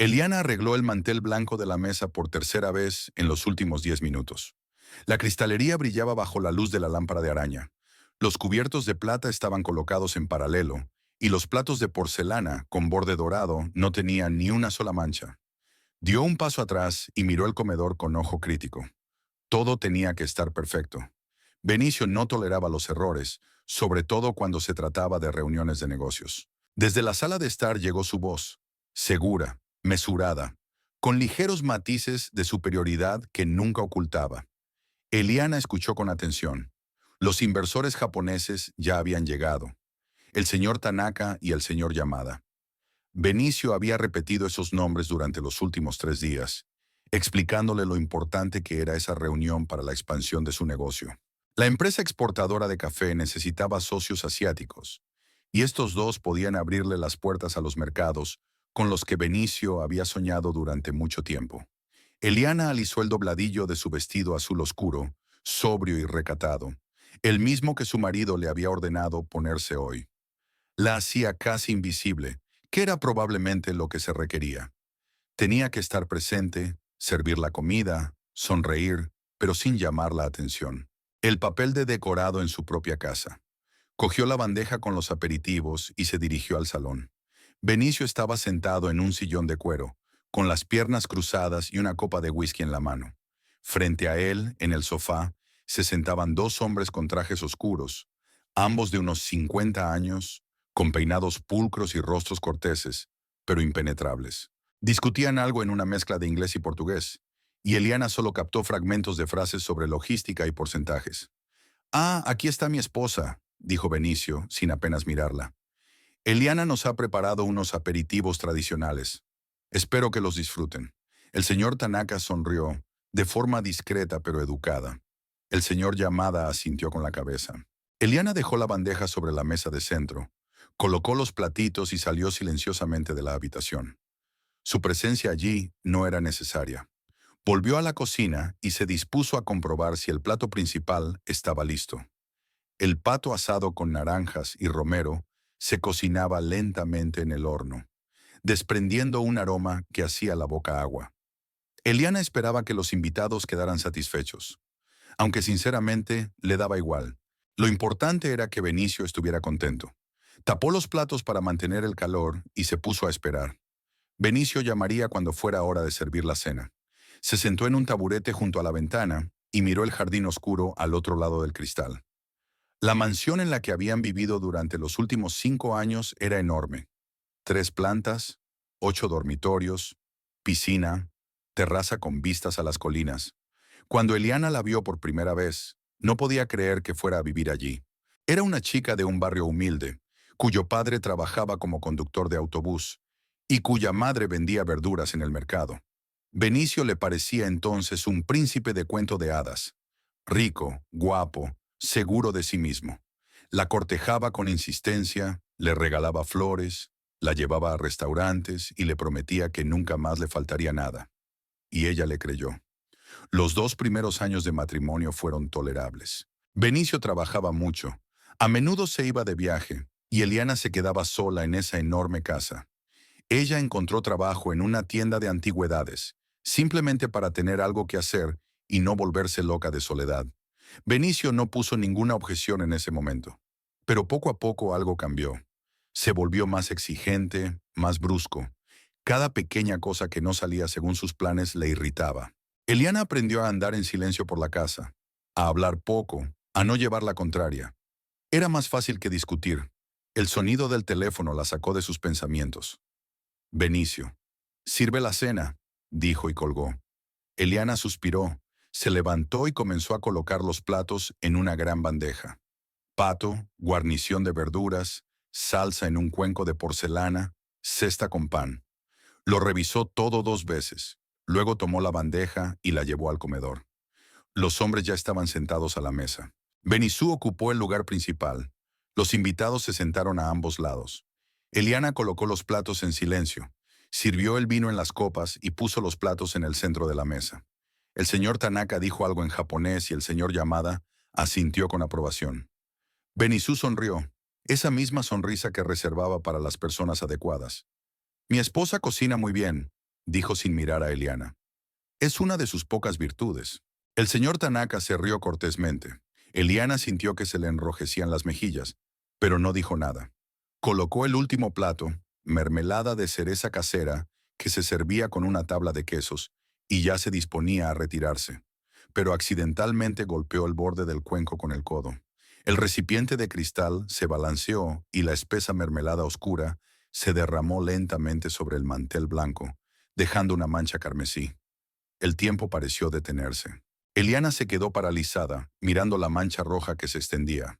Eliana arregló el mantel blanco de la mesa por tercera vez en los últimos 10 minutos. La cristalería brillaba bajo la luz de la lámpara de araña. Los cubiertos de plata estaban colocados en paralelo, y los platos de porcelana con borde dorado no tenían ni una sola mancha. Dio un paso atrás y miró el comedor con ojo crítico. Todo tenía que estar perfecto. Benicio no toleraba los errores, sobre todo cuando se trataba de reuniones de negocios. Desde la sala de estar llegó su voz, segura, mesurada, con ligeros matices de superioridad que nunca ocultaba. Eliana escuchó con atención. Los inversores japoneses ya habían llegado, el señor Tanaka y el señor Yamada. Benicio había repetido esos nombres durante los últimos 3 días, explicándole lo importante que era esa reunión para la expansión de su negocio. La empresa exportadora de café necesitaba socios asiáticos, y estos dos podían abrirle las puertas a los mercados con los que Benicio había soñado durante mucho tiempo. Eliana alisó el dobladillo de su vestido azul oscuro, sobrio y recatado, el mismo que su marido le había ordenado ponerse hoy. La hacía casi invisible, que era probablemente lo que se requería. Tenía que estar presente, servir la comida, sonreír, pero sin llamar la atención. El papel de decorado en su propia casa. Cogió la bandeja con los aperitivos y se dirigió al salón. Benicio estaba sentado en un sillón de cuero, con las piernas cruzadas y una copa de whisky en la mano. Frente a él, en el sofá, se sentaban dos hombres con trajes oscuros, ambos de unos 50 años, con peinados pulcros y rostros corteses, pero impenetrables. Discutían algo en una mezcla de inglés y portugués, y Eliana solo captó fragmentos de frases sobre logística y porcentajes. «Ah, aquí está mi esposa», dijo Benicio, sin apenas mirarla. «Eliana nos ha preparado unos aperitivos tradicionales. Espero que los disfruten». El señor Tanaka sonrió, de forma discreta pero educada. El señor Yamada asintió con la cabeza. Eliana dejó la bandeja sobre la mesa de centro, colocó los platitos y salió silenciosamente de la habitación. Su presencia allí no era necesaria. Volvió a la cocina y se dispuso a comprobar si el plato principal estaba listo. El pato asado con naranjas y romero se cocinaba lentamente en el horno, desprendiendo un aroma que hacía la boca agua. Eliana esperaba que los invitados quedaran satisfechos, aunque sinceramente le daba igual. Lo importante era que Benicio estuviera contento. Tapó los platos para mantener el calor y se puso a esperar. Benicio llamaría cuando fuera hora de servir la cena. Se sentó en un taburete junto a la ventana y miró el jardín oscuro al otro lado del cristal. La mansión en la que habían vivido durante los últimos 5 años era enorme. 3 plantas, 8 dormitorios, piscina, terraza con vistas a las colinas. Cuando Eliana la vio por primera vez, no podía creer que fuera a vivir allí. Era una chica de un barrio humilde, cuyo padre trabajaba como conductor de autobús y cuya madre vendía verduras en el mercado. Benicio le parecía entonces un príncipe de cuento de hadas, rico, guapo, seguro de sí mismo. La cortejaba con insistencia, le regalaba flores, la llevaba a restaurantes y le prometía que nunca más le faltaría nada. Y ella le creyó. Los 2 primeros años de matrimonio fueron tolerables. Benicio trabajaba mucho. A menudo se iba de viaje, y Eliana se quedaba sola en esa enorme casa. Ella encontró trabajo en una tienda de antigüedades, simplemente para tener algo que hacer y no volverse loca de soledad. Benicio no puso ninguna objeción en ese momento. Pero poco a poco algo cambió. Se volvió más exigente, más brusco. Cada pequeña cosa que no salía según sus planes le irritaba. Eliana aprendió a andar en silencio por la casa, a hablar poco, a no llevar la contraria. Era más fácil que discutir. El sonido del teléfono la sacó de sus pensamientos. Benicio. «Sirve la cena», dijo y colgó. Eliana suspiró, se levantó y comenzó a colocar los platos en una gran bandeja. Pato, guarnición de verduras, salsa en un cuenco de porcelana, cesta con pan. Lo revisó todo 2 veces. Luego tomó la bandeja y la llevó al comedor. Los hombres ya estaban sentados a la mesa. Benizú ocupó el lugar principal. Los invitados se sentaron a ambos lados. Eliana colocó los platos en silencio, sirvió el vino en las copas y puso los platos en el centro de la mesa. El señor Tanaka dijo algo en japonés y el señor Yamada asintió con aprobación. Benizú sonrió, esa misma sonrisa que reservaba para las personas adecuadas. «Mi esposa cocina muy bien», dijo sin mirar a Eliana. Es una de sus pocas virtudes. El señor Tanaka se rió cortésmente. Eliana sintió que se le enrojecían las mejillas, pero no dijo nada. Colocó el último plato, mermelada de cereza casera, que se servía con una tabla de quesos, y ya se disponía a retirarse. Pero accidentalmente golpeó el borde del cuenco con el codo. El recipiente de cristal se balanceó y la espesa mermelada oscura se derramó lentamente sobre el mantel blanco, dejando una mancha carmesí. El tiempo pareció detenerse. Eliana se quedó paralizada, mirando la mancha roja que se extendía.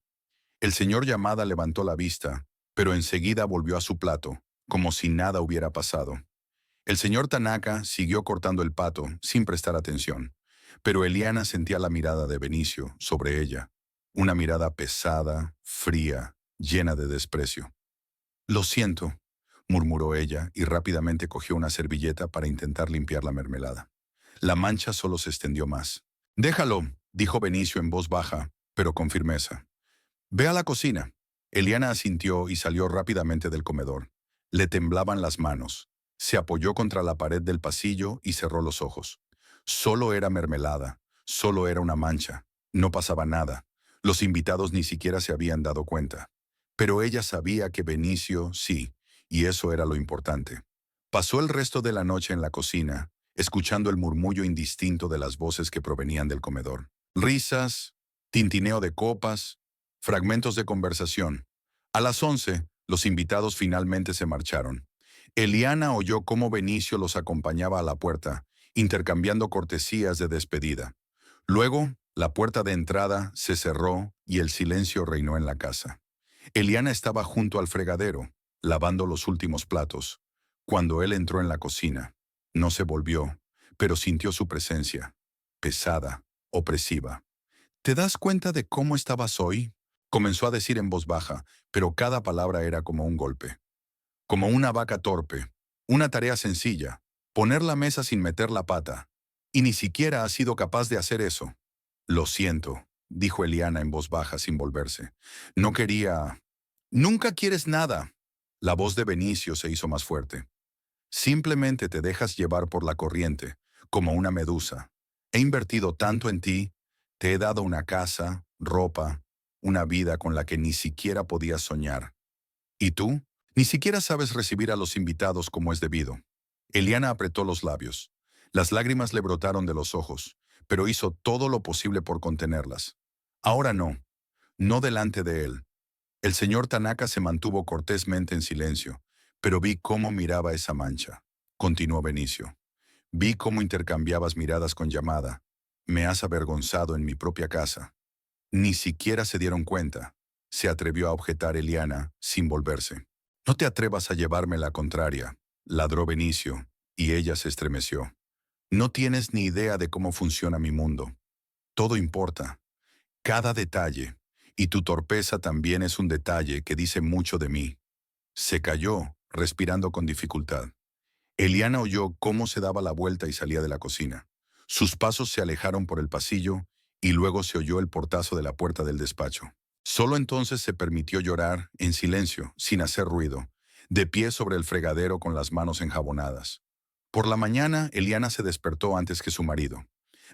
El señor Yamada levantó la vista, pero enseguida volvió a su plato, como si nada hubiera pasado. El señor Tanaka siguió cortando el pato, sin prestar atención, pero Eliana sentía la mirada de Benicio sobre ella, una mirada pesada, fría, llena de desprecio. «Lo siento», murmuró ella y rápidamente cogió una servilleta para intentar limpiar la mermelada. La mancha solo se extendió más. «Déjalo», dijo Benicio en voz baja, pero con firmeza. «Ve a la cocina». Eliana asintió y salió rápidamente del comedor. Le temblaban las manos. Se apoyó contra la pared del pasillo y cerró los ojos. Solo era mermelada, solo era una mancha. No pasaba nada. Los invitados ni siquiera se habían dado cuenta. Pero ella sabía que Benicio sí, y eso era lo importante. Pasó el resto de la noche en la cocina, escuchando el murmullo indistinto de las voces que provenían del comedor. Risas, tintineo de copas, fragmentos de conversación. A las 11, los invitados finalmente se marcharon. Eliana oyó cómo Benicio los acompañaba a la puerta, intercambiando cortesías de despedida. Luego, la puerta de entrada se cerró y el silencio reinó en la casa. Eliana estaba junto al fregadero, lavando los últimos platos, cuando él entró en la cocina. No se volvió, pero sintió su presencia, pesada, opresiva. «¿Te das cuenta de cómo estabas hoy?», comenzó a decir en voz baja, pero cada palabra era como un golpe. «Como una vaca torpe, una tarea sencilla, poner la mesa sin meter la pata. Y ni siquiera has sido capaz de hacer eso». «Lo siento», dijo Eliana en voz baja sin volverse. «No quería...». «Nunca quieres nada». La voz de Benicio se hizo más fuerte. «Simplemente te dejas llevar por la corriente, como una medusa. He invertido tanto en ti, te he dado una casa, ropa, una vida con la que ni siquiera podías soñar. ¿Y tú? Ni siquiera sabes recibir a los invitados como es debido». Eliana apretó los labios. Las lágrimas le brotaron de los ojos, pero hizo todo lo posible por contenerlas. «Ahora no, no delante de él». El señor Tanaka se mantuvo cortésmente en silencio, pero vi cómo miraba esa mancha. Continuó Benicio. «Vi cómo intercambiabas miradas con Yamada. Me has avergonzado en mi propia casa». «Ni siquiera se dieron cuenta», se atrevió a objetar Eliana, sin volverse. «No te atrevas a llevarme la contraria», ladró Benicio, y ella se estremeció. «No tienes ni idea de cómo funciona mi mundo. Todo importa, cada detalle, y tu torpeza también es un detalle que dice mucho de mí». Se calló, respirando con dificultad. Eliana oyó cómo se daba la vuelta y salía de la cocina. Sus pasos se alejaron por el pasillo y luego se oyó el portazo de la puerta del despacho. Solo entonces se permitió llorar, en silencio, sin hacer ruido, de pie sobre el fregadero con las manos enjabonadas. Por la mañana, Eliana se despertó antes que su marido.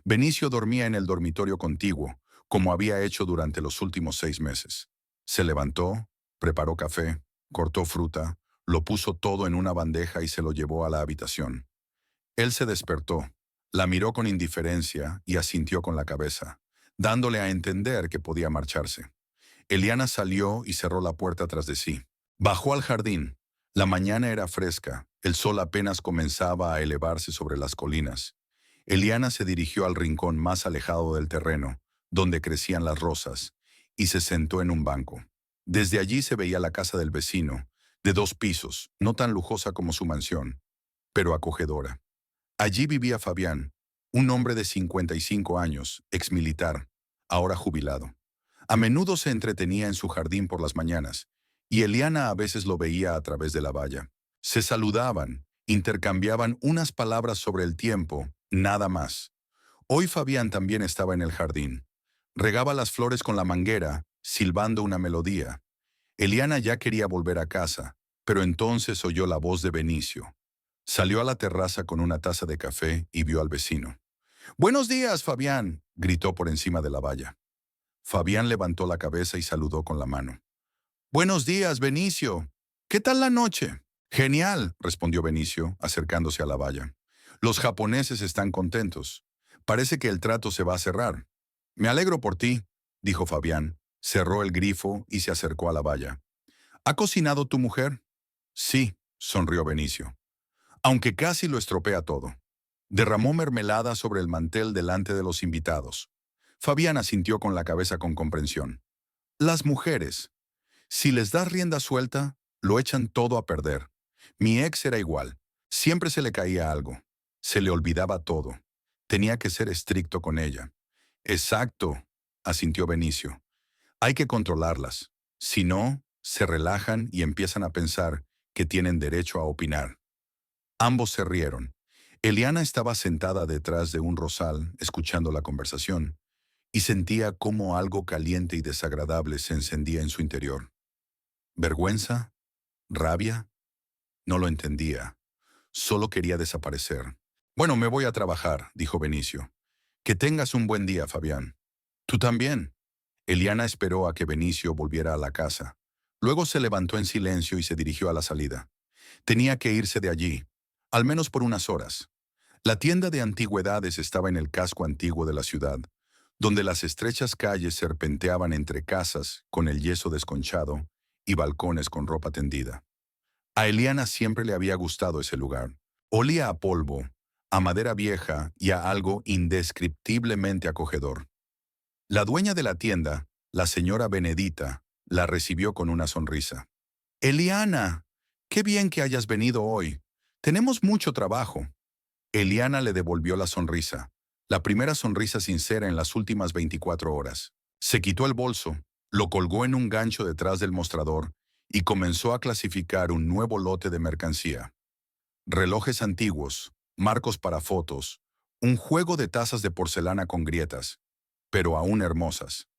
Benicio dormía en el dormitorio contiguo, como había hecho durante los últimos 6 meses. Se levantó, preparó café, cortó fruta, lo puso todo en una bandeja y se lo llevó a la habitación. Él se despertó, la miró con indiferencia y asintió con la cabeza, dándole a entender que podía marcharse. Eliana salió y cerró la puerta tras de sí. Bajó al jardín. La mañana era fresca, el sol apenas comenzaba a elevarse sobre las colinas. Eliana se dirigió al rincón más alejado del terreno, donde crecían las rosas, y se sentó en un banco. Desde allí se veía la casa del vecino, de 2 pisos, no tan lujosa como su mansión, pero acogedora. Allí vivía Fabián, un hombre de 55 años, exmilitar, ahora jubilado. A menudo se entretenía en su jardín por las mañanas, y Eliana a veces lo veía a través de la valla. Se saludaban, intercambiaban unas palabras sobre el tiempo, nada más. Hoy Fabián también estaba en el jardín. Regaba las flores con la manguera, silbando una melodía. Eliana ya quería volver a casa, pero entonces oyó la voz de Benicio. Salió a la terraza con una taza de café y vio al vecino. «Buenos días, Fabián», gritó por encima de la valla. Fabián levantó la cabeza y saludó con la mano. «Buenos días, Benicio. ¿Qué tal la noche?» «Genial», respondió Benicio, acercándose a la valla. «Los japoneses están contentos. Parece que el trato se va a cerrar». «Me alegro por ti», dijo Fabián. Cerró el grifo y se acercó a la valla. «¿Ha cocinado tu mujer?» «Sí», sonrió Benicio. «Aunque casi lo estropea todo». Derramó mermelada sobre el mantel delante de los invitados. Fabián asintió con la cabeza con comprensión. «Las mujeres, si les das rienda suelta, lo echan todo a perder. Mi ex era igual. Siempre se le caía algo. Se le olvidaba todo. Tenía que ser estricto con ella». «Exacto», asintió Benicio. «Hay que controlarlas. Si no, se relajan y empiezan a pensar que tienen derecho a opinar». Ambos se rieron. Eliana estaba sentada detrás de un rosal, escuchando la conversación, y sentía cómo algo caliente y desagradable se encendía en su interior. ¿Vergüenza? ¿Rabia? No lo entendía. Solo quería desaparecer. «Bueno, me voy a trabajar», dijo Benicio. «Que tengas un buen día, Fabián». «Tú también». Eliana esperó a que Benicio volviera a la casa. Luego se levantó en silencio y se dirigió a la salida. Tenía que irse de allí, al menos por unas horas. La tienda de antigüedades estaba en el casco antiguo de la ciudad, donde las estrechas calles serpenteaban entre casas con el yeso desconchado y balcones con ropa tendida. A Eliana siempre le había gustado ese lugar. Olía a polvo, a madera vieja y a algo indescriptiblemente acogedor. La dueña de la tienda, la señora Benedita, la recibió con una sonrisa. «Eliana, qué bien que hayas venido hoy. Tenemos mucho trabajo». Eliana le devolvió la sonrisa, la primera sonrisa sincera en las últimas 24 horas. Se quitó el bolso, lo colgó en un gancho detrás del mostrador y comenzó a clasificar un nuevo lote de mercancía. Relojes antiguos, marcos para fotos, un juego de tazas de porcelana con grietas, pero aún hermosas.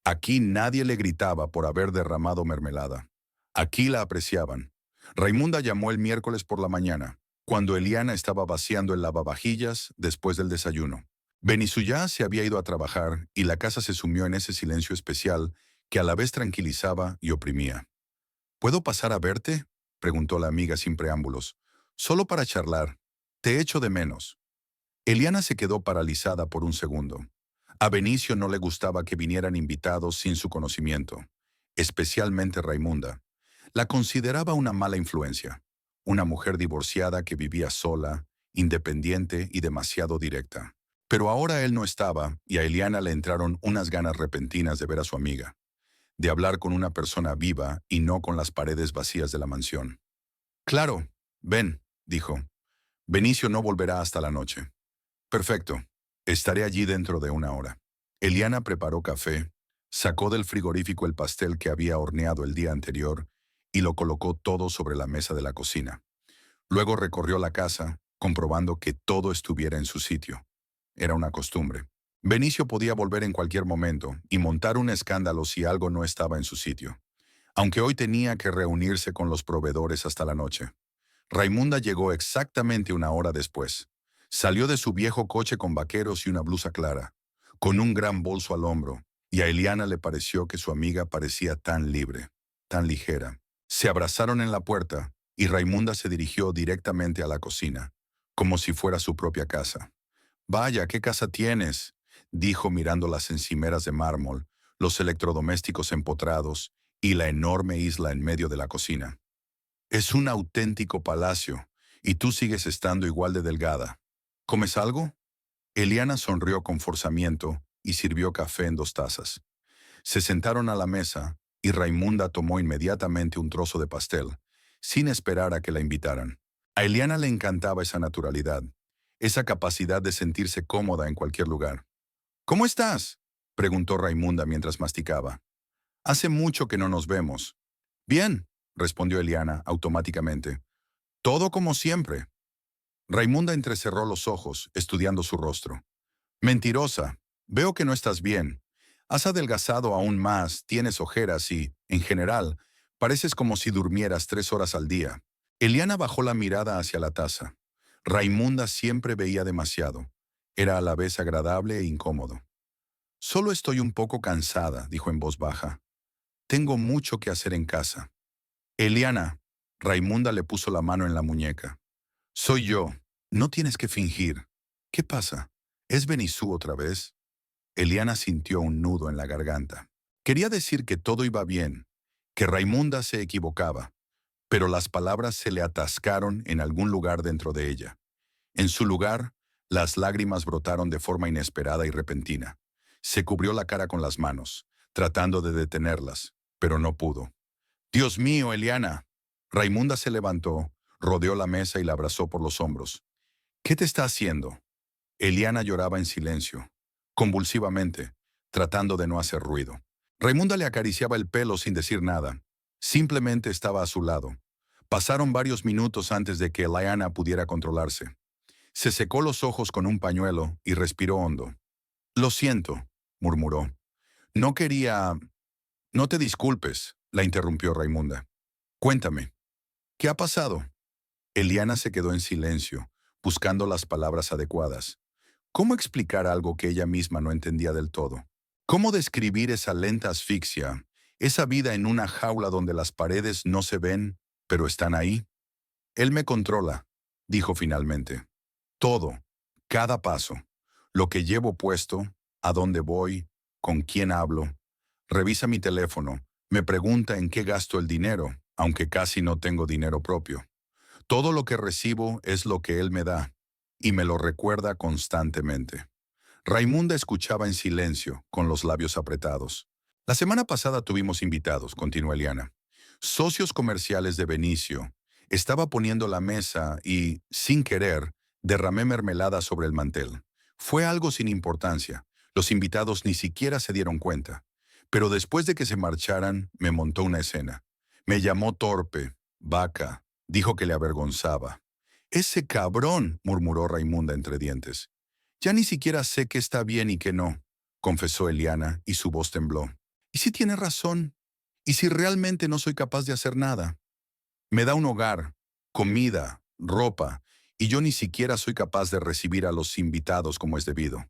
Aquí nadie le gritaba por haber derramado mermelada. Aquí la apreciaban. Raimunda llamó el miércoles por la mañana, cuando Eliana estaba vaciando el lavavajillas después del desayuno. Benizuyá se había ido a trabajar y la casa se sumió en ese silencio especial que a la vez tranquilizaba y oprimía. «¿Puedo pasar a verte?», preguntó la amiga sin preámbulos. «Solo para charlar. Te echo de menos». Eliana se quedó paralizada por un segundo. A Benicio no le gustaba que vinieran invitados sin su conocimiento, especialmente Raimunda. La consideraba una mala influencia, una mujer divorciada que vivía sola, independiente y demasiado directa. Pero ahora él no estaba y a Eliana le entraron unas ganas repentinas de ver a su amiga, de hablar con una persona viva y no con las paredes vacías de la mansión. «Claro, ven», dijo. «Benicio no volverá hasta la noche». «Perfecto. Estaré allí dentro de una hora». Eliana preparó café, sacó del frigorífico el pastel que había horneado el día anterior y lo colocó todo sobre la mesa de la cocina. Luego recorrió la casa, comprobando que todo estuviera en su sitio. Era una costumbre. Benicio podía volver en cualquier momento y montar un escándalo si algo no estaba en su sitio, aunque hoy tenía que reunirse con los proveedores hasta la noche. Raimunda llegó exactamente una hora después. Salió de su viejo coche con vaqueros y una blusa clara, con un gran bolso al hombro, y a Eliana le pareció que su amiga parecía tan libre, tan ligera. Se abrazaron en la puerta y Raimunda se dirigió directamente a la cocina, como si fuera su propia casa. «Vaya, ¿qué casa tienes?», dijo mirando las encimeras de mármol, los electrodomésticos empotrados y la enorme isla en medio de la cocina. «Es un auténtico palacio, y tú sigues estando igual de delgada. ¿Comes algo?». Eliana sonrió con forzamiento y sirvió café en 2 tazas. Se sentaron a la mesa y Raimunda tomó inmediatamente un trozo de pastel, sin esperar a que la invitaran. A Eliana le encantaba esa naturalidad, esa capacidad de sentirse cómoda en cualquier lugar. «¿Cómo estás?», preguntó Raimunda mientras masticaba. «Hace mucho que no nos vemos». «Bien», respondió Eliana automáticamente. «Todo como siempre». Raimunda entrecerró los ojos, estudiando su rostro. «Mentirosa, veo que no estás bien. Has adelgazado aún más, tienes ojeras y, en general, pareces como si durmieras 3 horas al día. Eliana bajó la mirada hacia la taza. Raimunda siempre veía demasiado. Era a la vez agradable e incómodo. Solo estoy un poco cansada, dijo en voz baja. Tengo mucho que hacer en casa. Eliana, Raimunda le puso la mano en la muñeca. Soy yo. No tienes que fingir. ¿Qué pasa? ¿Es Benizú otra vez? Eliana sintió un nudo en la garganta. Quería decir que todo iba bien, que Raimunda se equivocaba, pero las palabras se le atascaron en algún lugar dentro de ella. En su lugar, las lágrimas brotaron de forma inesperada y repentina. Se cubrió la cara con las manos, tratando de detenerlas, pero no pudo. «Dios mío, Eliana». Raimunda se levantó, rodeó la mesa y la abrazó por los hombros. «¿Qué te está haciendo?» Eliana lloraba en silencio, convulsivamente, tratando de no hacer ruido. Raimunda le acariciaba el pelo sin decir nada. Simplemente estaba a su lado. Pasaron varios minutos antes de que Eliana pudiera controlarse. Se secó los ojos con un pañuelo y respiró hondo. «Lo siento», murmuró. «No quería...» «No te disculpes», la interrumpió Raimunda. «Cuéntame, ¿qué ha pasado?» Eliana se quedó en silencio, buscando las palabras adecuadas. ¿Cómo explicar algo que ella misma no entendía del todo? ¿Cómo describir esa lenta asfixia, esa vida en una jaula donde las paredes no se ven, pero están ahí? «Él me controla», dijo finalmente. «Todo, cada paso, lo que llevo puesto, a dónde voy, con quién hablo. Revisa mi teléfono, me pregunta en qué gasto el dinero, aunque casi no tengo dinero propio. Todo lo que recibo es lo que él me da, y me lo recuerda constantemente». Raimunda escuchaba en silencio, con los labios apretados. «La semana pasada tuvimos invitados», continuó Eliana. «Socios comerciales de Benicio. Estaba poniendo la mesa y, sin querer, derramé mermelada sobre el mantel. Fue algo sin importancia. Los invitados ni siquiera se dieron cuenta. Pero después de que se marcharan, me montó una escena. Me llamó torpe, vaca, dijo que le avergonzaba. «Ese cabrón», murmuró Raimunda entre dientes. «Ya ni siquiera sé qué está bien y qué no», confesó Eliana, y su voz tembló. «¿Y si tiene razón? ¿Y si realmente no soy capaz de hacer nada? Me da un hogar, comida, ropa, y yo ni siquiera soy capaz de recibir a los invitados como es debido».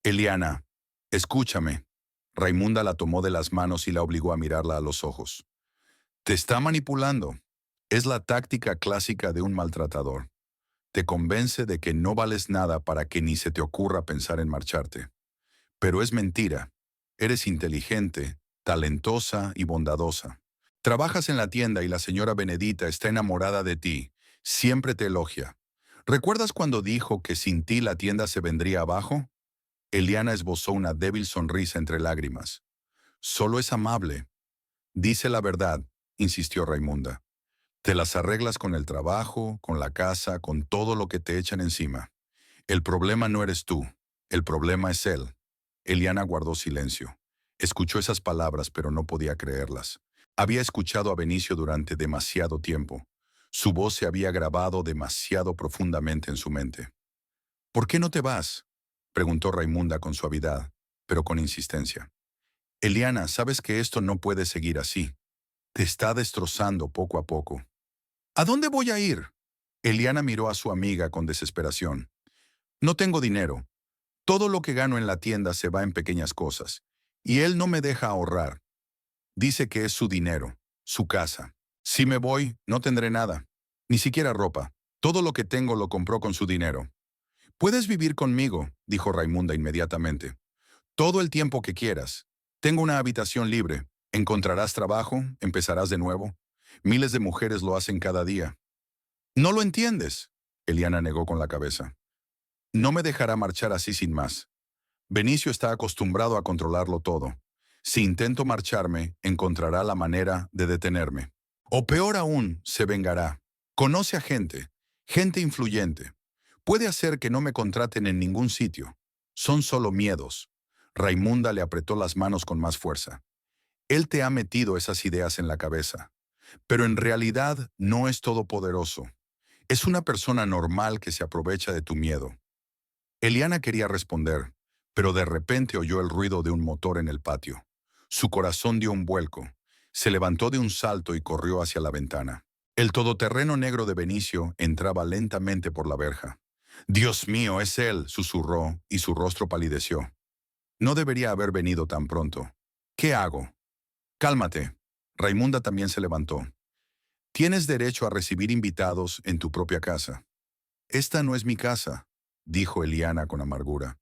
«Eliana, escúchame». Raimunda la tomó de las manos y la obligó a mirarla a los ojos. «Te está manipulando. Es la táctica clásica de un maltratador. Te convence de que no vales nada para que ni se te ocurra pensar en marcharte. Pero es mentira. Eres inteligente, talentosa y bondadosa. Trabajas en la tienda y la señora Benedita está enamorada de ti. Siempre te elogia. ¿Recuerdas cuando dijo que sin ti la tienda se vendría abajo?» Eliana esbozó una débil sonrisa entre lágrimas. «Solo es amable. Dice la verdad», insistió Raimunda. «Te las arreglas con el trabajo, con la casa, con todo lo que te echan encima. El problema no eres tú, el problema es él». Eliana guardó silencio. Escuchó esas palabras, pero no podía creerlas. Había escuchado a Benicio durante demasiado tiempo. Su voz se había grabado demasiado profundamente en su mente. «¿Por qué no te vas?», preguntó Raimunda con suavidad, pero con insistencia. «Eliana, sabes que esto no puede seguir así. Te está destrozando poco a poco». «¿A dónde voy a ir?». Eliana miró a su amiga con desesperación. «No tengo dinero. Todo lo que gano en la tienda se va en pequeñas cosas. Y él no me deja ahorrar. Dice que es su dinero, su casa. Si me voy, no tendré nada. Ni siquiera ropa. Todo lo que tengo lo compró con su dinero». «Puedes vivir conmigo», dijo Raimunda inmediatamente. «Todo el tiempo que quieras. Tengo una habitación libre. Encontrarás trabajo, empezarás de nuevo. Miles de mujeres lo hacen cada día». «No lo entiendes», Eliana negó con la cabeza. «No me dejará marchar así sin más. Benicio está acostumbrado a controlarlo todo. Si intento marcharme, encontrará la manera de detenerme. O peor aún, se vengará. Conoce a gente, gente influyente. Puede hacer que no me contraten en ningún sitio. Son solo miedos». Raimunda le apretó las manos con más fuerza. «Él te ha metido esas ideas en la cabeza. Pero en realidad no es todopoderoso. Es una persona normal que se aprovecha de tu miedo». Eliana quería responder, pero de repente oyó el ruido de un motor en el patio. Su corazón dio un vuelco. Se levantó de un salto y corrió hacia la ventana. El todoterreno negro de Benicio entraba lentamente por la verja. «Dios mío, es él», susurró, y su rostro palideció. No debería haber venido tan pronto. ¿Qué hago? Cálmate. Raimunda también se levantó. Tienes derecho a recibir invitados en tu propia casa. Esta no es mi casa, dijo Eliana con amargura.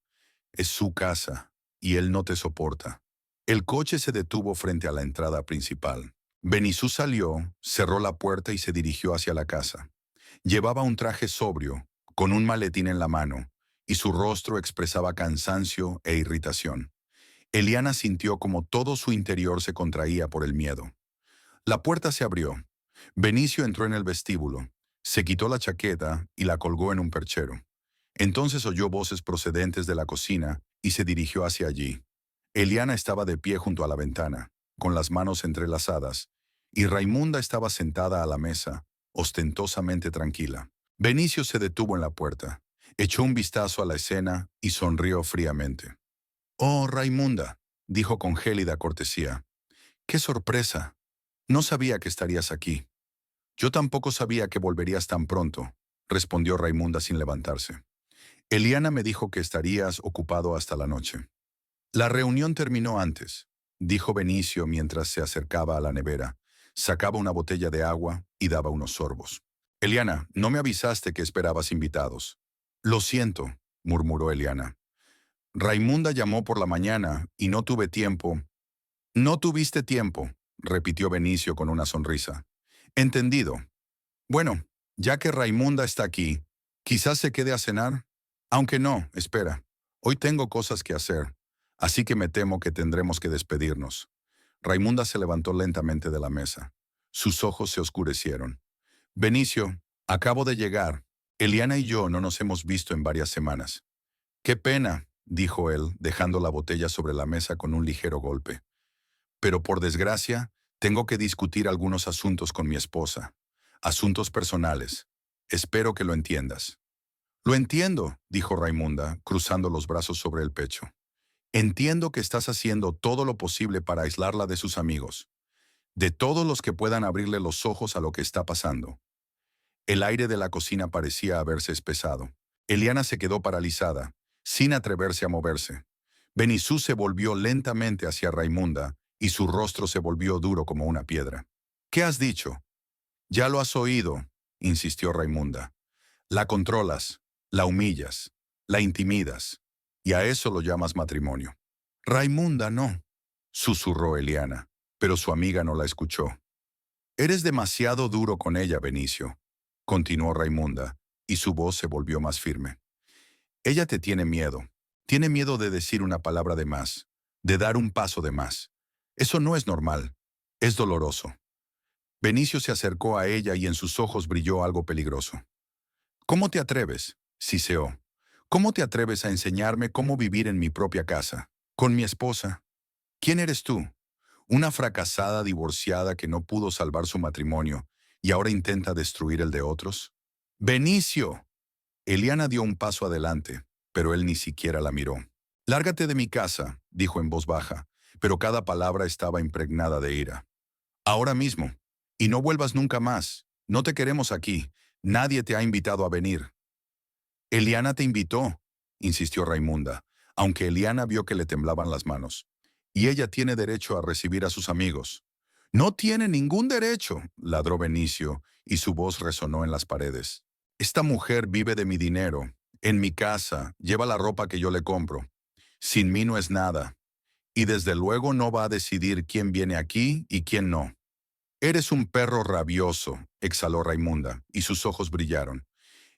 Es su casa, y él no te soporta. El coche se detuvo frente a la entrada principal. Benizú salió, cerró la puerta y se dirigió hacia la casa. Llevaba un traje sobrio, con un maletín en la mano, y su rostro expresaba cansancio e irritación. Eliana sintió como todo su interior se contraía por el miedo. La puerta se abrió. Benicio entró en el vestíbulo, se quitó la chaqueta y la colgó en un perchero. Entonces oyó voces procedentes de la cocina y se dirigió hacia allí. Eliana estaba de pie junto a la ventana, con las manos entrelazadas, y Raimunda estaba sentada a la mesa, ostentosamente tranquila. Benicio se detuvo en la puerta, echó un vistazo a la escena y sonrió fríamente. «Oh, Raimunda», dijo con gélida cortesía. «¡Qué sorpresa! No sabía que estarías aquí». «Yo tampoco sabía que volverías tan pronto», respondió Raimunda sin levantarse. «Eliana me dijo que estarías ocupado hasta la noche». «La reunión terminó antes», dijo Benicio mientras se acercaba a la nevera, sacaba una botella de agua y daba unos sorbos. «Eliana, no me avisaste que esperabas invitados». «Lo siento», murmuró Eliana. «Raimunda llamó por la mañana y no tuve tiempo». «No tuviste tiempo», repitió Benicio con una sonrisa. «Entendido. Bueno, ya que Raimunda está aquí, quizás se quede a cenar. Aunque no, espera. Hoy tengo cosas que hacer, así que me temo que tendremos que despedirnos». Raimunda se levantó lentamente de la mesa. Sus ojos se oscurecieron. «Benicio, acabo de llegar. Eliana y yo no nos hemos visto en varias semanas». «Qué pena», dijo él, dejando la botella sobre la mesa con un ligero golpe. «Pero por desgracia, tengo que discutir algunos asuntos con mi esposa. Asuntos personales. Espero que lo entiendas». «Lo entiendo», dijo Raimunda, cruzando los brazos sobre el pecho. «Entiendo que estás haciendo todo lo posible para aislarla de sus amigos, de todos los que puedan abrirle los ojos a lo que está pasando». El aire de la cocina parecía haberse espesado. Eliana se quedó paralizada, sin atreverse a moverse. Benizú se volvió lentamente hacia Raimunda y su rostro se volvió duro como una piedra. «¿Qué has dicho?» «Ya lo has oído», insistió Raimunda. «La controlas, la humillas, la intimidas, y a eso lo llamas matrimonio». «Raimunda, no», susurró Eliana, pero su amiga no la escuchó. «Eres demasiado duro con ella, Benicio», continuó Raimunda, y su voz se volvió más firme. «Ella te tiene miedo de decir una palabra de más, de dar un paso de más. Eso no es normal, es doloroso». Benicio se acercó a ella y en sus ojos brilló algo peligroso. «¿Cómo te atreves?», siseó. «¿Cómo te atreves a enseñarme cómo vivir en mi propia casa, con mi esposa? ¿Quién eres tú? ¿Una fracasada divorciada que no pudo salvar su matrimonio y ahora intenta destruir el de otros?» «¡Benicio!». Eliana dio un paso adelante, pero él ni siquiera la miró. «Lárgate de mi casa», dijo en voz baja, pero cada palabra estaba impregnada de ira. «Ahora mismo. Y no vuelvas nunca más. No te queremos aquí. Nadie te ha invitado a venir». «Eliana te invitó», insistió Raimunda, aunque Eliana vio que le temblaban las manos. «Y ella tiene derecho a recibir a sus amigos». «No tiene ningún derecho», ladró Benicio, y su voz resonó en las paredes. «Esta mujer vive de mi dinero, en mi casa, lleva la ropa que yo le compro. Sin mí no es nada. Y desde luego no va a decidir quién viene aquí y quién no». «Eres un perro rabioso», exhaló Raimunda, y sus ojos brillaron.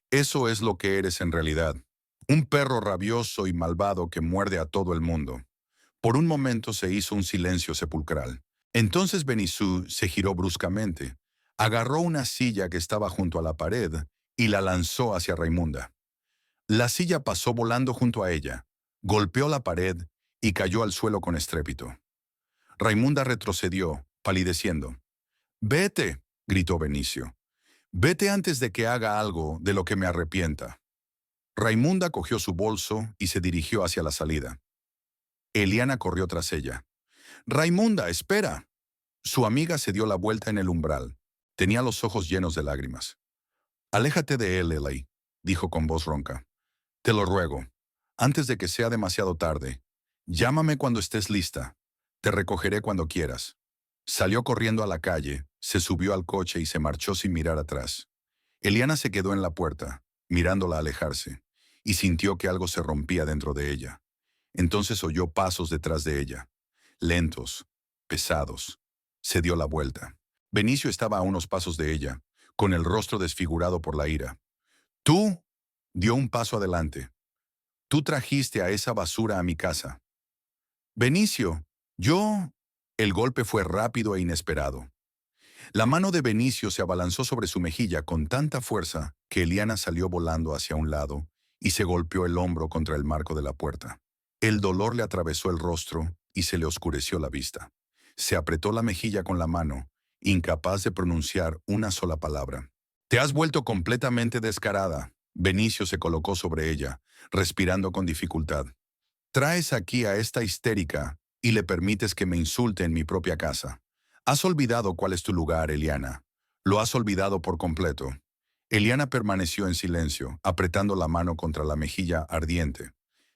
«Eso es lo que eres en realidad. Un perro rabioso y malvado que muerde a todo el mundo». Por un momento se hizo un silencio sepulcral. Entonces Benizú se giró bruscamente, agarró una silla que estaba junto a la pared y la lanzó hacia Raimunda. La silla pasó volando junto a ella, golpeó la pared y cayó al suelo con estrépito. Raimunda retrocedió, palideciendo. «Vete», gritó Benicio. «Vete antes de que haga algo de lo que me arrepienta». Raimunda cogió su bolso y se dirigió hacia la salida. Eliana corrió tras ella. «Raimunda, espera». Su amiga se dio la vuelta en el umbral. Tenía los ojos llenos de lágrimas. «Aléjate de él, Eli», dijo con voz ronca. «Te lo ruego. Antes de que sea demasiado tarde. Llámame cuando estés lista. Te recogeré cuando quieras». Salió corriendo a la calle, se subió al coche y se marchó sin mirar atrás. Eliana se quedó en la puerta, mirándola alejarse, y sintió que algo se rompía dentro de ella. Entonces oyó pasos detrás de ella, lentos, pesados. Se dio la vuelta. Benicio estaba a unos pasos de ella, con el rostro desfigurado por la ira. «Tú», dio un paso adelante. «Tú trajiste a esa basura a mi casa». «Benicio, yo...» El golpe fue rápido e inesperado. La mano de Benicio se abalanzó sobre su mejilla con tanta fuerza que Eliana salió volando hacia un lado y se golpeó el hombro contra el marco de la puerta. El dolor le atravesó el rostro y se le oscureció la vista. Se apretó la mejilla con la mano, incapaz de pronunciar una sola palabra. «Te has vuelto completamente descarada». Benicio se colocó sobre ella, respirando con dificultad. «Traes aquí a esta histérica y le permites que me insulte en mi propia casa. Has olvidado cuál es tu lugar, Eliana. Lo has olvidado por completo». Eliana permaneció en silencio, apretando la mano contra la mejilla ardiente.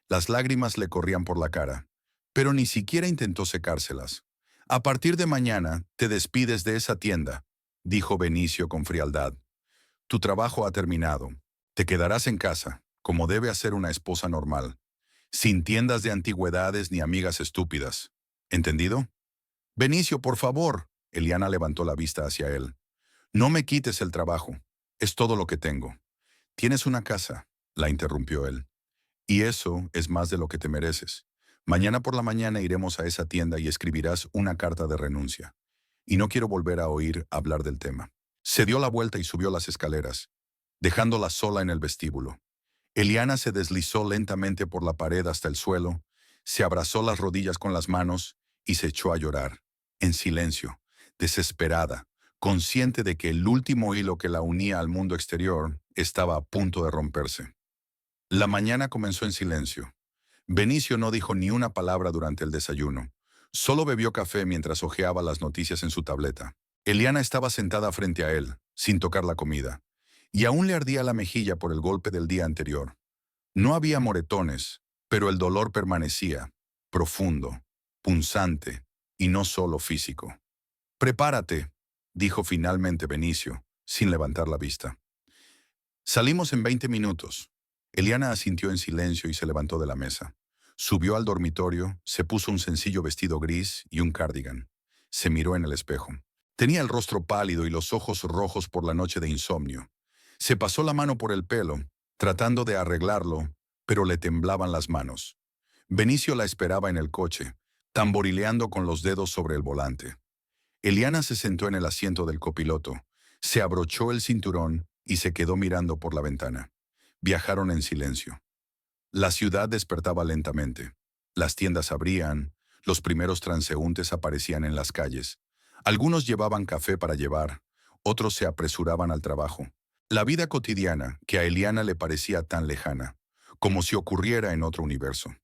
Las lágrimas le corrían por la cara, pero ni siquiera intentó secárselas. «A partir de mañana te despides de esa tienda», dijo Benicio con frialdad. «Tu trabajo ha terminado. Te quedarás en casa, como debe hacer una esposa normal, sin tiendas de antigüedades ni amigas estúpidas. ¿Entendido?» «Benicio, por favor». Eliana levantó la vista hacia él. «No me quites el trabajo. Es todo lo que tengo». «Tienes una casa», la interrumpió él. «Y eso es más de lo que te mereces. Mañana por la mañana iremos a esa tienda y escribirás una carta de renuncia. Y no quiero volver a oír hablar del tema». Se dio la vuelta y subió las escaleras, dejándola sola en el vestíbulo. Eliana se deslizó lentamente por la pared hasta el suelo, se abrazó las rodillas con las manos y se echó a llorar, en silencio, desesperada, consciente de que el último hilo que la unía al mundo exterior estaba a punto de romperse. La mañana comenzó en silencio. Benicio no dijo ni una palabra durante el desayuno. Solo bebió café mientras hojeaba las noticias en su tableta. Eliana estaba sentada frente a él, sin tocar la comida, y aún le ardía la mejilla por el golpe del día anterior. No había moretones, pero el dolor permanecía, profundo, punzante, y no solo físico. «Prepárate», dijo finalmente Benicio, sin levantar la vista. «Salimos en 20 minutos». Eliana asintió en silencio y se levantó de la mesa. Subió al dormitorio, se puso un sencillo vestido gris y un cardigan. Se miró en el espejo. Tenía el rostro pálido y los ojos rojos por la noche de insomnio. Se pasó la mano por el pelo, tratando de arreglarlo, pero le temblaban las manos. Benicio la esperaba en el coche, tamborileando con los dedos sobre el volante. Eliana se sentó en el asiento del copiloto, se abrochó el cinturón y se quedó mirando por la ventana. Viajaron en silencio. La ciudad despertaba lentamente. Las tiendas abrían, los primeros transeúntes aparecían en las calles. Algunos llevaban café para llevar, otros se apresuraban al trabajo. La vida cotidiana, que a Eliana le parecía tan lejana, como si ocurriera en otro universo.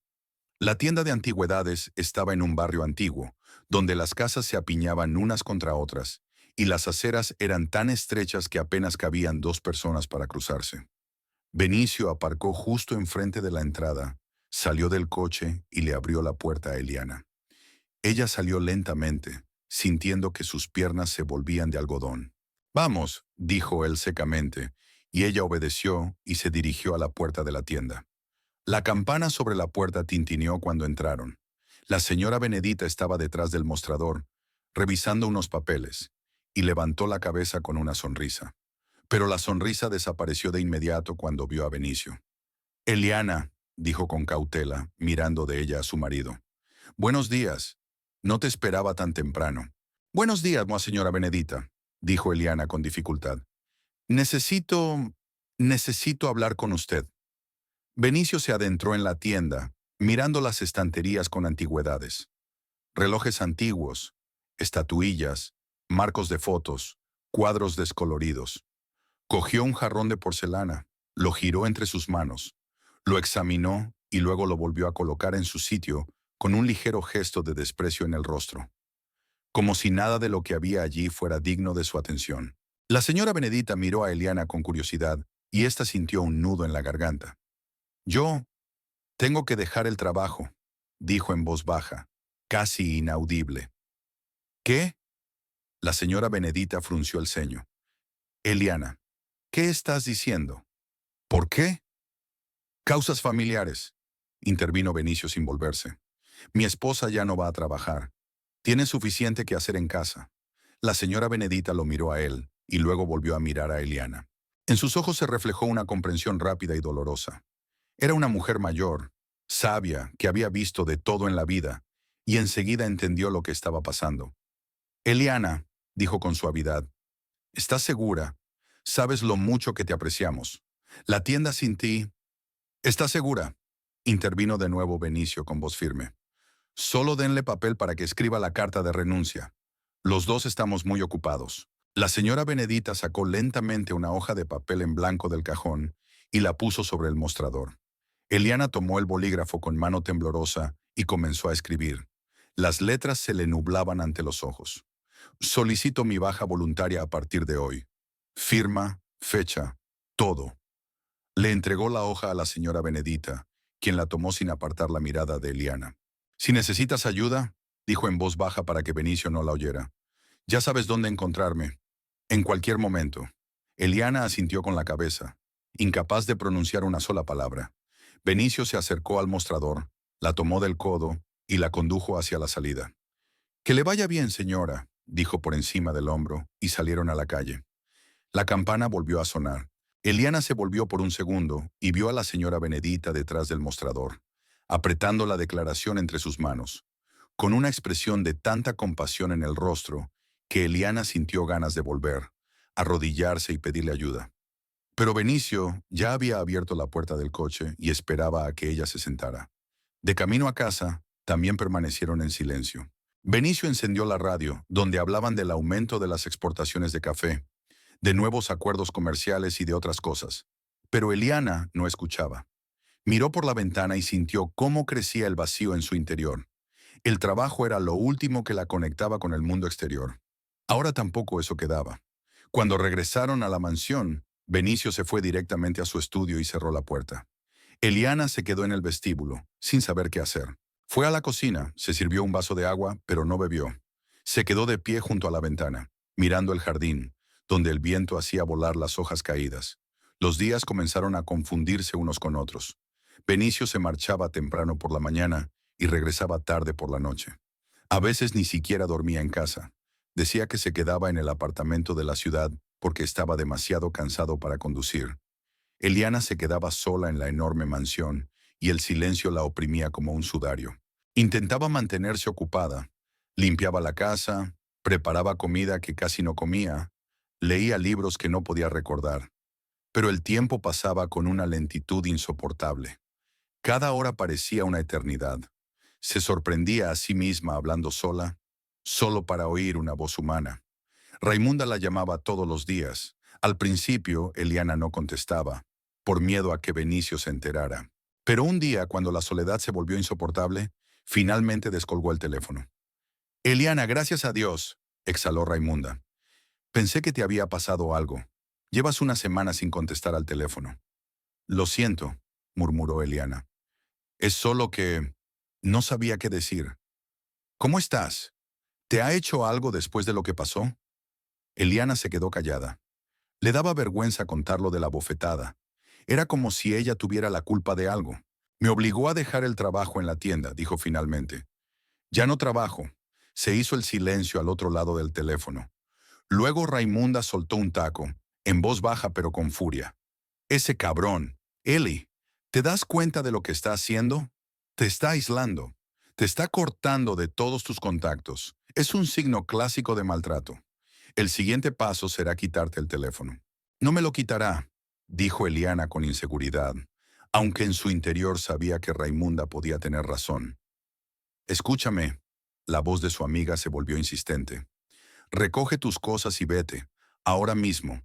La tienda de antigüedades estaba en un barrio antiguo, donde las casas se apiñaban unas contra otras, y las aceras eran tan estrechas que apenas cabían 2 personas para cruzarse. Benicio aparcó justo enfrente de la entrada, salió del coche y le abrió la puerta a Eliana. Ella salió lentamente, sintiendo que sus piernas se volvían de algodón. «Vamos», dijo él secamente, y ella obedeció y se dirigió a la puerta de la tienda. La campana sobre la puerta tintineó cuando entraron. La señora Benedita estaba detrás del mostrador, revisando unos papeles, y levantó la cabeza con una sonrisa. Pero la sonrisa desapareció de inmediato cuando vio a Benicio. «Eliana», dijo con cautela, mirando de ella a su marido. «Buenos días. No te esperaba tan temprano». «Buenos días, señora Benedita», dijo Eliana con dificultad. Necesito hablar con usted». Benicio se adentró en la tienda, mirando las estanterías con antigüedades. Relojes antiguos, estatuillas, marcos de fotos, cuadros descoloridos. Cogió un jarrón de porcelana, lo giró entre sus manos, lo examinó y luego lo volvió a colocar en su sitio con un ligero gesto de desprecio en el rostro, como si nada de lo que había allí fuera digno de su atención. La señora Benedita miró a Eliana con curiosidad y ésta sintió un nudo en la garganta. Yo tengo que dejar el trabajo, dijo en voz baja, casi inaudible. ¿Qué? La señora Benedita frunció el ceño. Eliana, ¿qué estás diciendo? ¿Por qué? Causas familiares, intervino Benicio sin volverse. Mi esposa ya no va a trabajar. Tiene suficiente que hacer en casa. La señora Benedita lo miró a él y luego volvió a mirar a Eliana. En sus ojos se reflejó una comprensión rápida y dolorosa. Era una mujer mayor, sabia, que había visto de todo en la vida, y enseguida entendió lo que estaba pasando. Eliana, dijo con suavidad, ¿estás segura? Sabes lo mucho que te apreciamos. La tienda sin ti... ¿Estás segura? Intervino de nuevo Benicio con voz firme. Solo denle papel para que escriba la carta de renuncia. Los dos estamos muy ocupados. La señora Benedita sacó lentamente una hoja de papel en blanco del cajón y la puso sobre el mostrador. Eliana tomó el bolígrafo con mano temblorosa y comenzó a escribir. Las letras se le nublaban ante los ojos. Solicito mi baja voluntaria a partir de hoy. Firma, fecha, todo. Le entregó la hoja a la señora Benedita, quien la tomó sin apartar la mirada de Eliana. Si necesitas ayuda, dijo en voz baja para que Benicio no la oyera. Ya sabes dónde encontrarme. En cualquier momento. Eliana asintió con la cabeza, incapaz de pronunciar una sola palabra. Benicio se acercó al mostrador, la tomó del codo y la condujo hacia la salida. Que le vaya bien, señora, dijo por encima del hombro, y salieron a la calle. La campana volvió a sonar. Eliana se volvió por un segundo y vio a la señora Benedita detrás del mostrador, apretando la declaración entre sus manos, con una expresión de tanta compasión en el rostro que Eliana sintió ganas de volver, arrodillarse y pedirle ayuda. Pero Benicio ya había abierto la puerta del coche y esperaba a que ella se sentara. De camino a casa, también permanecieron en silencio. Benicio encendió la radio, donde hablaban del aumento de las exportaciones de café, de nuevos acuerdos comerciales y de otras cosas. Pero Eliana no escuchaba. Miró por la ventana y sintió cómo crecía el vacío en su interior. El trabajo era lo último que la conectaba con el mundo exterior. Ahora tampoco eso quedaba. Cuando regresaron a la mansión, Benicio se fue directamente a su estudio y cerró la puerta. Eliana se quedó en el vestíbulo, sin saber qué hacer. Fue a la cocina, se sirvió un vaso de agua, pero no bebió. Se quedó de pie junto a la ventana, mirando el jardín, donde el viento hacía volar las hojas caídas. Los días comenzaron a confundirse unos con otros. Benicio se marchaba temprano por la mañana y regresaba tarde por la noche. A veces ni siquiera dormía en casa. Decía que se quedaba en el apartamento de la ciudad porque estaba demasiado cansado para conducir. Eliana se quedaba sola en la enorme mansión y el silencio la oprimía como un sudario. Intentaba mantenerse ocupada. Limpiaba la casa, preparaba comida que casi no comía, leía libros que no podía recordar. Pero el tiempo pasaba con una lentitud insoportable. Cada hora parecía una eternidad. Se sorprendía a sí misma hablando sola, solo para oír una voz humana. Raimunda la llamaba todos los días. Al principio, Eliana no contestaba, por miedo a que Benicio se enterara. Pero un día, cuando la soledad se volvió insoportable, finalmente descolgó el teléfono. Eliana, gracias a Dios, exhaló Raimunda. Pensé que te había pasado algo. Llevas una semana sin contestar al teléfono. Lo siento, murmuró Eliana. Es solo que... no sabía qué decir. ¿Cómo estás? ¿Te ha hecho algo después de lo que pasó? Eliana se quedó callada. Le daba vergüenza contarlo de la bofetada. Era como si ella tuviera la culpa de algo. Me obligó a dejar el trabajo en la tienda, dijo finalmente. Ya no trabajo. Se hizo el silencio al otro lado del teléfono. Luego Raimunda soltó un taco, en voz baja pero con furia. Ese cabrón, Eli, ¿te das cuenta de lo que está haciendo? Te está aislando. Te está cortando de todos tus contactos. Es un signo clásico de maltrato. El siguiente paso será quitarte el teléfono. No me lo quitará, dijo Eliana con inseguridad, aunque en su interior sabía que Raimunda podía tener razón. Escúchame. La voz de su amiga se volvió insistente. Recoge tus cosas y vete, ahora mismo.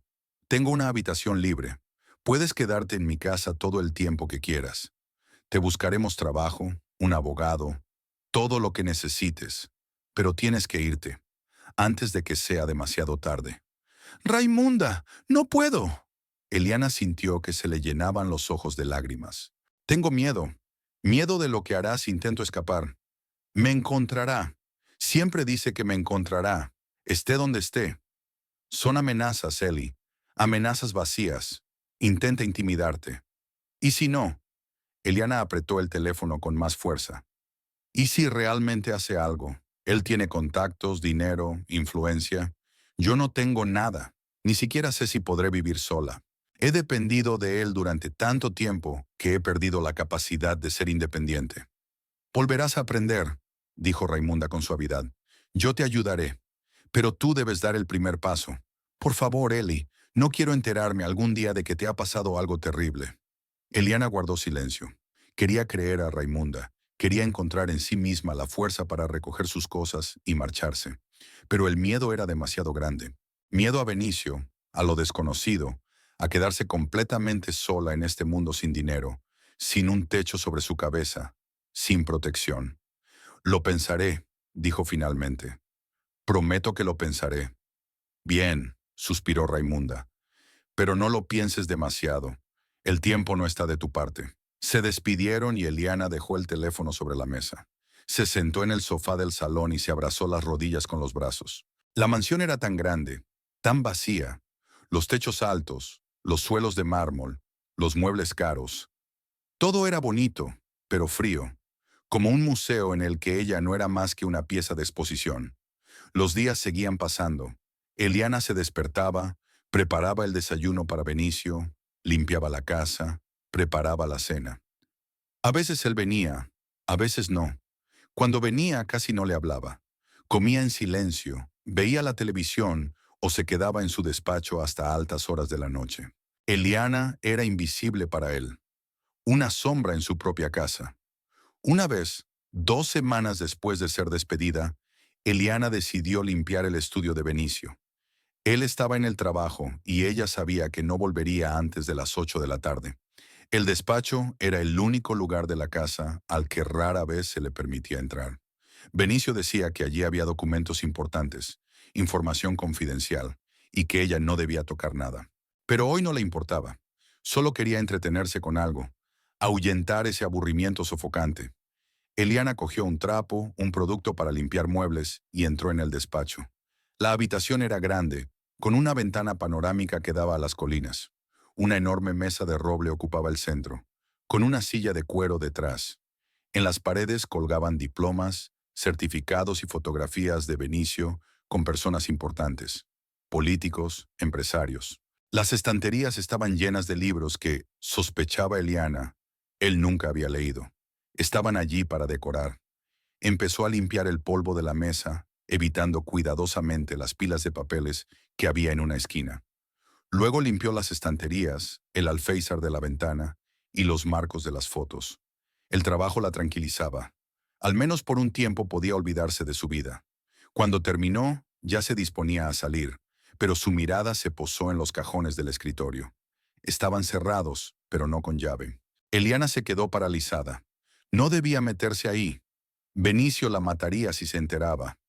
Tengo una habitación libre. Puedes quedarte en mi casa todo el tiempo que quieras. Te buscaremos trabajo, un abogado, todo lo que necesites. Pero tienes que irte, antes de que sea demasiado tarde. Raimunda, no puedo. Eliana sintió que se le llenaban los ojos de lágrimas. Tengo miedo. Miedo de lo que hará si intento escapar. Me encontrará. Siempre dice que me encontrará, esté donde esté. Son amenazas, Ellie. Amenazas vacías. Intenta intimidarte. ¿Y si no? Eliana apretó el teléfono con más fuerza. ¿Y si realmente hace algo? Él tiene contactos, dinero, influencia. Yo no tengo nada. Ni siquiera sé si podré vivir sola. He dependido de él durante tanto tiempo que he perdido la capacidad de ser independiente. Volverás a aprender, dijo Raimunda con suavidad. Yo te ayudaré, pero tú debes dar el primer paso. Por favor, Ellie, no quiero enterarme algún día de que te ha pasado algo terrible. Eliana guardó silencio. Quería creer a Raimunda. Quería encontrar en sí misma la fuerza para recoger sus cosas y marcharse. Pero el miedo era demasiado grande. Miedo a Benicio, a lo desconocido, a quedarse completamente sola en este mundo sin dinero, sin un techo sobre su cabeza, sin protección. Lo pensaré, dijo finalmente. Prometo que lo pensaré. Bien, suspiró Raimunda. Pero no lo pienses demasiado. El tiempo no está de tu parte. Se despidieron y Eliana dejó el teléfono sobre la mesa. Se sentó en el sofá del salón y se abrazó las rodillas con los brazos. La mansión era tan grande, tan vacía. Los techos altos, los suelos de mármol, los muebles caros. Todo era bonito, pero frío, como un museo en el que ella no era más que una pieza de exposición. Los días seguían pasando. Eliana se despertaba, preparaba el desayuno para Benicio, limpiaba la casa, preparaba la cena. A veces él venía, a veces no. Cuando venía casi no le hablaba. Comía en silencio, veía la televisión o se quedaba en su despacho hasta altas horas de la noche. Eliana era invisible para él, una sombra en su propia casa. Una vez, 2 semanas después de ser despedida, Eliana decidió limpiar el estudio de Benicio. Él estaba en el trabajo y ella sabía que no volvería antes de las 8 de la tarde. El despacho era el único lugar de la casa al que rara vez se le permitía entrar. Benicio decía que allí había documentos importantes, información confidencial, y que ella no debía tocar nada. Pero hoy no le importaba. Solo quería entretenerse con algo, ahuyentar ese aburrimiento sofocante. Eliana cogió un trapo, un producto para limpiar muebles, y entró en el despacho. La habitación era grande, con una ventana panorámica que daba a las colinas. Una enorme mesa de roble ocupaba el centro, con una silla de cuero detrás. En las paredes colgaban diplomas, certificados y fotografías de Benicio con personas importantes, políticos, empresarios. Las estanterías estaban llenas de libros que, sospechaba Eliana, él nunca había leído. Estaban allí para decorar. Empezó a limpiar el polvo de la mesa, evitando cuidadosamente las pilas de papeles que había en una esquina. Luego limpió las estanterías, el alféizar de la ventana y los marcos de las fotos. El trabajo la tranquilizaba. Al menos por un tiempo podía olvidarse de su vida. Cuando terminó, ya se disponía a salir, pero su mirada se posó en los cajones del escritorio. Estaban cerrados, pero no con llave. Eliana se quedó paralizada. No debía meterse ahí. Benicio la mataría si se enteraba.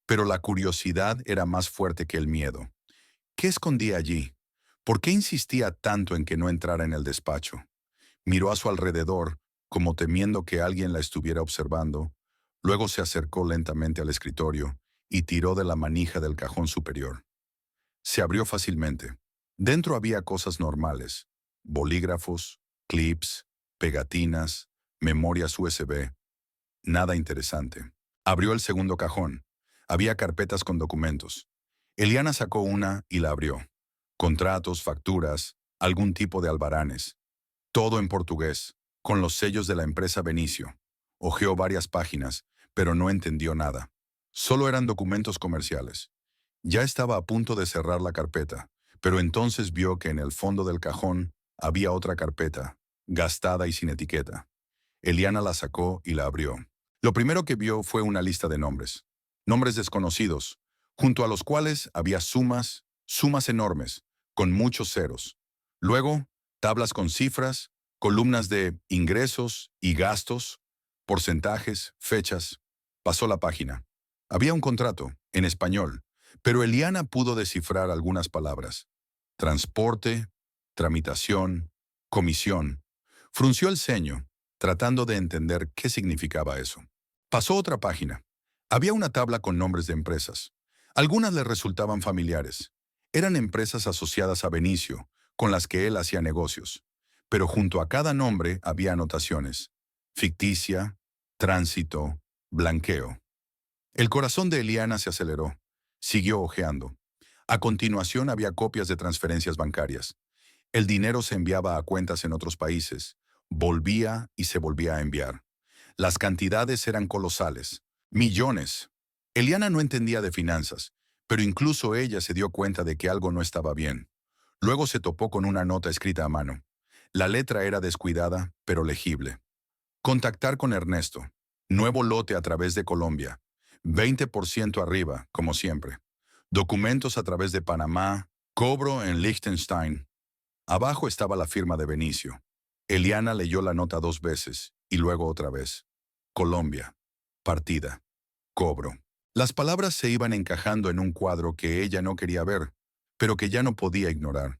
Pero la curiosidad era más fuerte que el miedo. ¿Qué escondía allí? ¿Por qué insistía tanto en que no entrara en el despacho? Miró a su alrededor, como temiendo que alguien la estuviera observando. Luego se acercó lentamente al escritorio y tiró de la manija del cajón superior. Se abrió fácilmente. Dentro había cosas normales: bolígrafos, clips, pegatinas, memorias USB. Nada interesante. Abrió el segundo cajón. Había carpetas con documentos. Eliana sacó una y la abrió. Contratos, facturas, algún tipo de albaranes. Todo en portugués, con los sellos de la empresa Benicio. Hojeó varias páginas, pero no entendió nada. Solo eran documentos comerciales. Ya estaba a punto de cerrar la carpeta, pero entonces vio que en el fondo del cajón había otra carpeta, gastada y sin etiqueta. Eliana la sacó y la abrió. Lo primero que vio fue una lista de nombres. Nombres desconocidos, junto a los cuales había sumas, sumas enormes, con muchos ceros. Luego, tablas con cifras, columnas de ingresos y gastos, porcentajes, fechas. Pasó la página. Había un contrato, en español, Pero Eliana pudo descifrar algunas palabras. Transporte, tramitación, comisión. Frunció el ceño, tratando de entender qué significaba eso. Pasó otra página. Había una tabla con nombres de empresas. Algunas le resultaban familiares. Eran empresas asociadas a Benicio, con las que él hacía negocios. Pero junto a cada nombre había anotaciones. Ficticia, tránsito, blanqueo. El corazón de Eliana se aceleró. Siguió hojeando. A continuación había copias de transferencias bancarias. El dinero se enviaba a cuentas en otros países, volvía y se volvía a enviar. Las cantidades eran colosales, millones. Eliana no entendía de finanzas, pero incluso ella se dio cuenta de que algo no estaba bien. Luego se topó con una nota escrita a mano. La letra era descuidada, pero legible. Contactar con Ernesto. Nuevo lote a través de Colombia. 20% arriba, como siempre. Documentos a través de Panamá. Cobro en Liechtenstein. Abajo estaba la firma de Benicio. Eliana leyó la nota 2 veces, y luego otra vez. Colombia. Partida. Cobro. Las palabras se iban encajando en un cuadro que ella no quería ver, pero que ya no podía ignorar.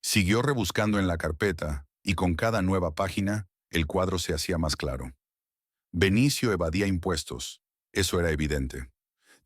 Siguió rebuscando en la carpeta, y con cada nueva página, el cuadro se hacía más claro. Benicio evadía impuestos, eso era evidente.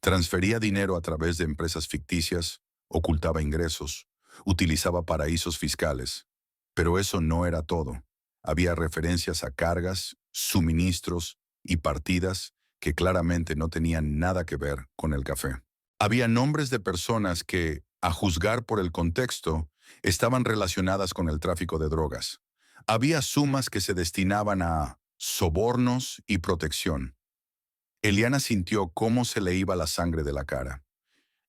Transfería dinero a través de empresas ficticias, ocultaba ingresos, utilizaba paraísos fiscales. Pero eso no era todo. Había referencias a cargas, suministros y partidas que claramente no tenían nada que ver con el café. Había nombres de personas que, a juzgar por el contexto, estaban relacionadas con el tráfico de drogas. Había sumas que se destinaban a sobornos y protección. Eliana sintió cómo se le iba la sangre de la cara.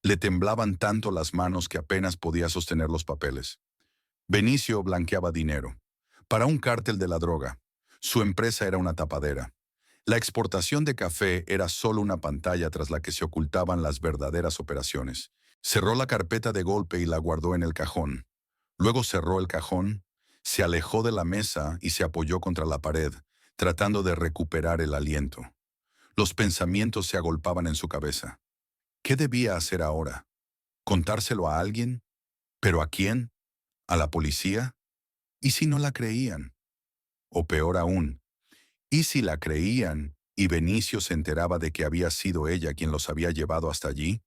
Le temblaban tanto las manos que apenas podía sostener los papeles. Benicio blanqueaba dinero. Para un cártel de la droga. Su empresa era una tapadera. La exportación de café era solo una pantalla tras la que se ocultaban las verdaderas operaciones. Cerró la carpeta de golpe y la guardó en el cajón. Luego cerró el cajón, se alejó de la mesa y se apoyó contra la pared, tratando de recuperar el aliento. Los pensamientos se agolpaban en su cabeza. ¿Qué debía hacer ahora? ¿Contárselo a alguien? ¿Pero a quién? ¿A la policía? ¿Y si no la creían? O peor aún, ¿y si la creían y Benicio se enteraba de que había sido ella quien los había llevado hasta allí?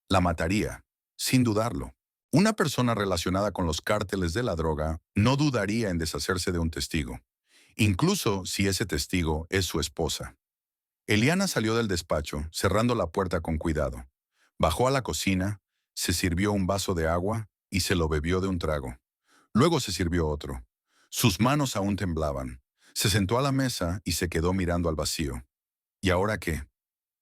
La mataría, sin dudarlo. Una persona relacionada con los cárteles de la droga no dudaría en deshacerse de un testigo, incluso si ese testigo es su esposa. Eliana salió del despacho, cerrando la puerta con cuidado. Bajó a la cocina, se sirvió un vaso de agua y se lo bebió de un trago. Luego se sirvió otro. Sus manos aún temblaban. Se sentó a la mesa y se quedó mirando al vacío. ¿Y ahora qué?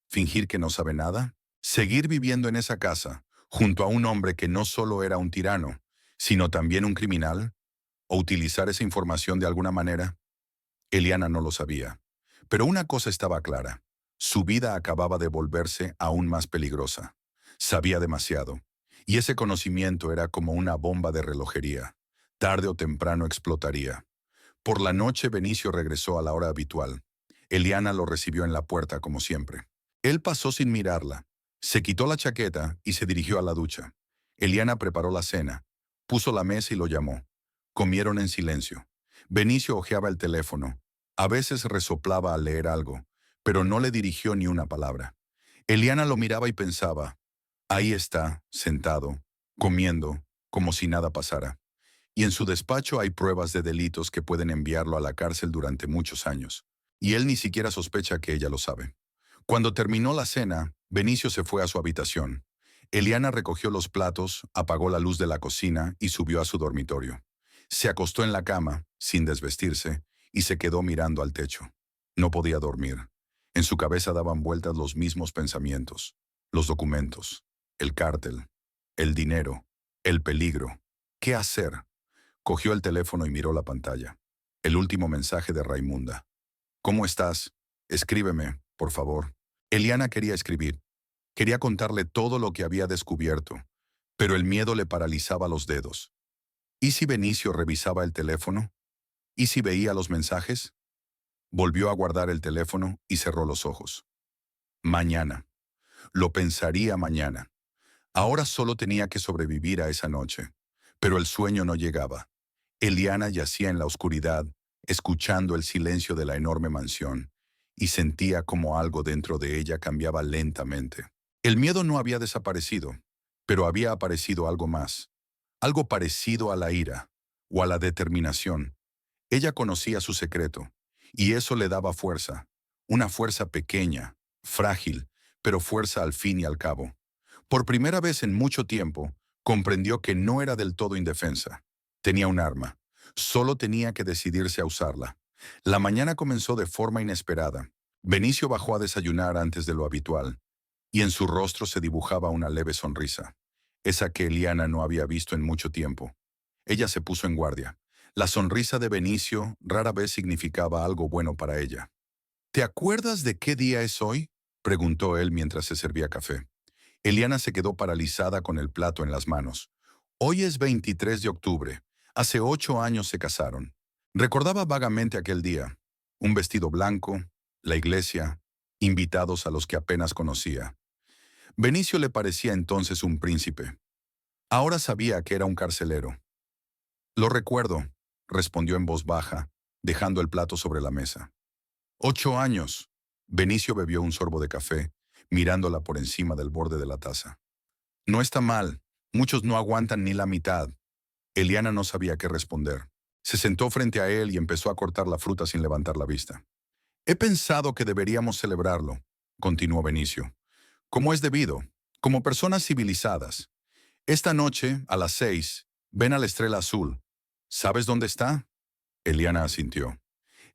¿Fingir que no sabe nada? ¿Seguir viviendo en esa casa, junto a un hombre que no solo era un tirano, sino también un criminal? ¿O utilizar esa información de alguna manera? Eliana no lo sabía. Pero una cosa estaba clara. Su vida acababa de volverse aún más peligrosa. Sabía demasiado. Y ese conocimiento era como una bomba de relojería. Tarde o temprano explotaría. Por la noche Benicio regresó a la hora habitual. Eliana lo recibió en la puerta como siempre. Él pasó sin mirarla. Se quitó la chaqueta y se dirigió a la ducha. Eliana preparó la cena. Puso la mesa y lo llamó. Comieron en silencio. Benicio hojeaba el teléfono. A veces resoplaba al leer algo, pero no le dirigió ni una palabra. Eliana lo miraba y pensaba, ahí está, sentado, comiendo, como si nada pasara. Y en su despacho hay pruebas de delitos que pueden enviarlo a la cárcel durante muchos años. Y él ni siquiera sospecha que ella lo sabe. Cuando terminó la cena, Benicio se fue a su habitación. Eliana recogió los platos, apagó la luz de la cocina y subió a su dormitorio. Se acostó en la cama, sin desvestirse, y se quedó mirando al techo. No podía dormir. En su cabeza daban vueltas los mismos pensamientos. Los documentos, el cártel, el dinero, el peligro. ¿Qué hacer? Cogió el teléfono y miró la pantalla. El último mensaje de Raimunda. ¿Cómo estás? Escríbeme, por favor. Eliana quería escribir. Quería contarle todo lo que había descubierto, pero el miedo le paralizaba los dedos. ¿Y si Benicio revisaba el teléfono? ¿Y si veía los mensajes? Volvió a guardar el teléfono y cerró los ojos. Mañana. Lo pensaría mañana. Ahora solo tenía que sobrevivir a esa noche. Pero el sueño no llegaba. Eliana yacía en la oscuridad, escuchando el silencio de la enorme mansión, y sentía como algo dentro de ella cambiaba lentamente. El miedo no había desaparecido, pero había aparecido algo más, algo parecido a la ira o a la determinación. Ella conocía su secreto, y eso le daba fuerza, una fuerza pequeña, frágil, pero fuerza al fin y al cabo. Por primera vez en mucho tiempo, comprendió que no era del todo indefensa. Tenía un arma. Solo tenía que decidirse a usarla. La mañana comenzó de forma inesperada. Benicio bajó a desayunar antes de lo habitual, y en su rostro se dibujaba una leve sonrisa, esa que Eliana no había visto en mucho tiempo. Ella se puso en guardia. La sonrisa de Benicio rara vez significaba algo bueno para ella. ¿Te acuerdas de qué día es hoy?, preguntó él mientras se servía café. Eliana se quedó paralizada con el plato en las manos. Hoy es 23 de octubre. Hace 8 años se casaron. Recordaba vagamente aquel día. Un vestido blanco, la iglesia, invitados a los que apenas conocía. Benicio le parecía entonces un príncipe. Ahora sabía que era un carcelero. Lo recuerdo, respondió en voz baja, dejando el plato sobre la mesa. 8 años. Benicio bebió un sorbo de café, mirándola por encima del borde de la taza. No está mal. Muchos no aguantan ni la mitad. Eliana no sabía qué responder. Se sentó frente a él y empezó a cortar la fruta sin levantar la vista. He pensado que deberíamos celebrarlo, continuó Benicio, como es debido, como personas civilizadas. Esta noche, a las 6, ven a la Estrella Azul. ¿Sabes dónde está? Eliana asintió.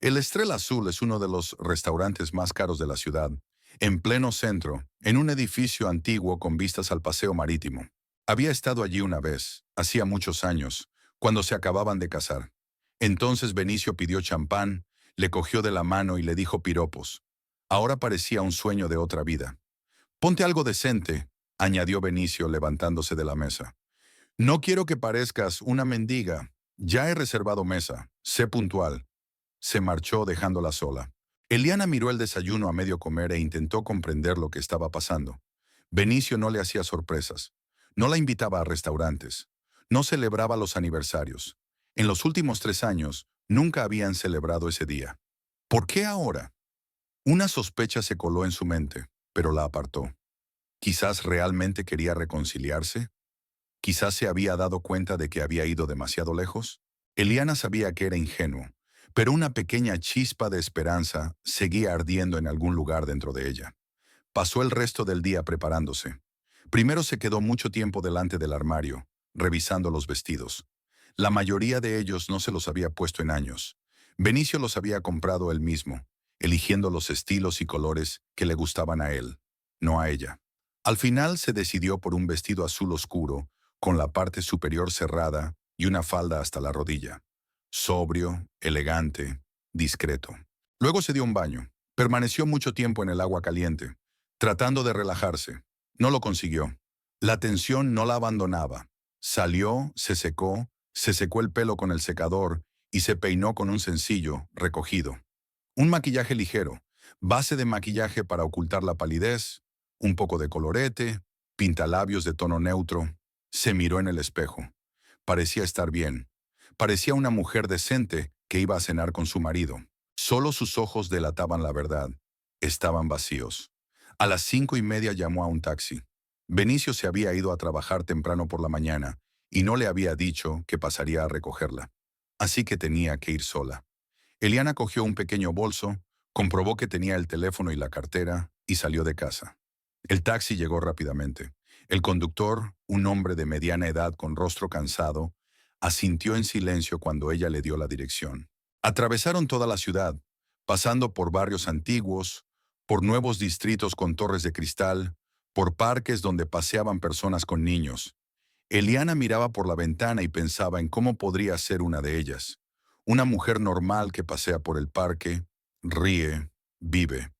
El Estrella Azul es uno de los restaurantes más caros de la ciudad, en pleno centro, en un edificio antiguo con vistas al paseo marítimo. Había estado allí una vez, hacía muchos años, cuando se acababan de casar. Entonces Benicio pidió champán, le cogió de la mano y le dijo piropos. Ahora parecía un sueño de otra vida. Ponte algo decente, añadió Benicio levantándose de la mesa. No quiero que parezcas una mendiga. Ya he reservado mesa. Sé puntual. Se marchó dejándola sola. Eliana miró el desayuno a medio comer e intentó comprender lo que estaba pasando. Benicio no le hacía sorpresas. No la invitaba a restaurantes. No celebraba los aniversarios. En los últimos 3 años, nunca habían celebrado ese día. ¿Por qué ahora? Una sospecha se coló en su mente, pero la apartó. Quizás realmente quería reconciliarse. Quizás se había dado cuenta de que había ido demasiado lejos. Eliana sabía que era ingenuo, pero una pequeña chispa de esperanza seguía ardiendo en algún lugar dentro de ella. Pasó el resto del día preparándose. Primero se quedó mucho tiempo delante del armario, revisando los vestidos. La mayoría de ellos no se los había puesto en años. Benicio los había comprado él mismo, eligiendo los estilos y colores que le gustaban a él, no a ella. Al final se decidió por un vestido azul oscuro, con la parte superior cerrada y una falda hasta la rodilla. Sobrio, elegante, discreto. Luego se dio un baño. Permaneció mucho tiempo en el agua caliente, tratando de relajarse. No lo consiguió. La tensión no la abandonaba. Salió, se secó el pelo con el secador y se peinó con un sencillo, recogido. Un maquillaje ligero, base de maquillaje para ocultar la palidez, un poco de colorete, pintalabios de tono neutro. Se miró en el espejo. Parecía estar bien. Parecía una mujer decente que iba a cenar con su marido. Solo sus ojos delataban la verdad. Estaban vacíos. A las 5:30 llamó a un taxi. Benicio se había ido a trabajar temprano por la mañana y no le había dicho que pasaría a recogerla. Así que tenía que ir sola. Eliana cogió un pequeño bolso, comprobó que tenía el teléfono y la cartera y salió de casa. El taxi llegó rápidamente. El conductor, un hombre de mediana edad con rostro cansado, asintió en silencio cuando ella le dio la dirección. Atravesaron toda la ciudad, pasando por barrios antiguos, por nuevos distritos con torres de cristal, por parques donde paseaban personas con niños. Eliana miraba por la ventana y pensaba en cómo podría ser una de ellas. Una mujer normal que pasea por el parque, ríe, vive.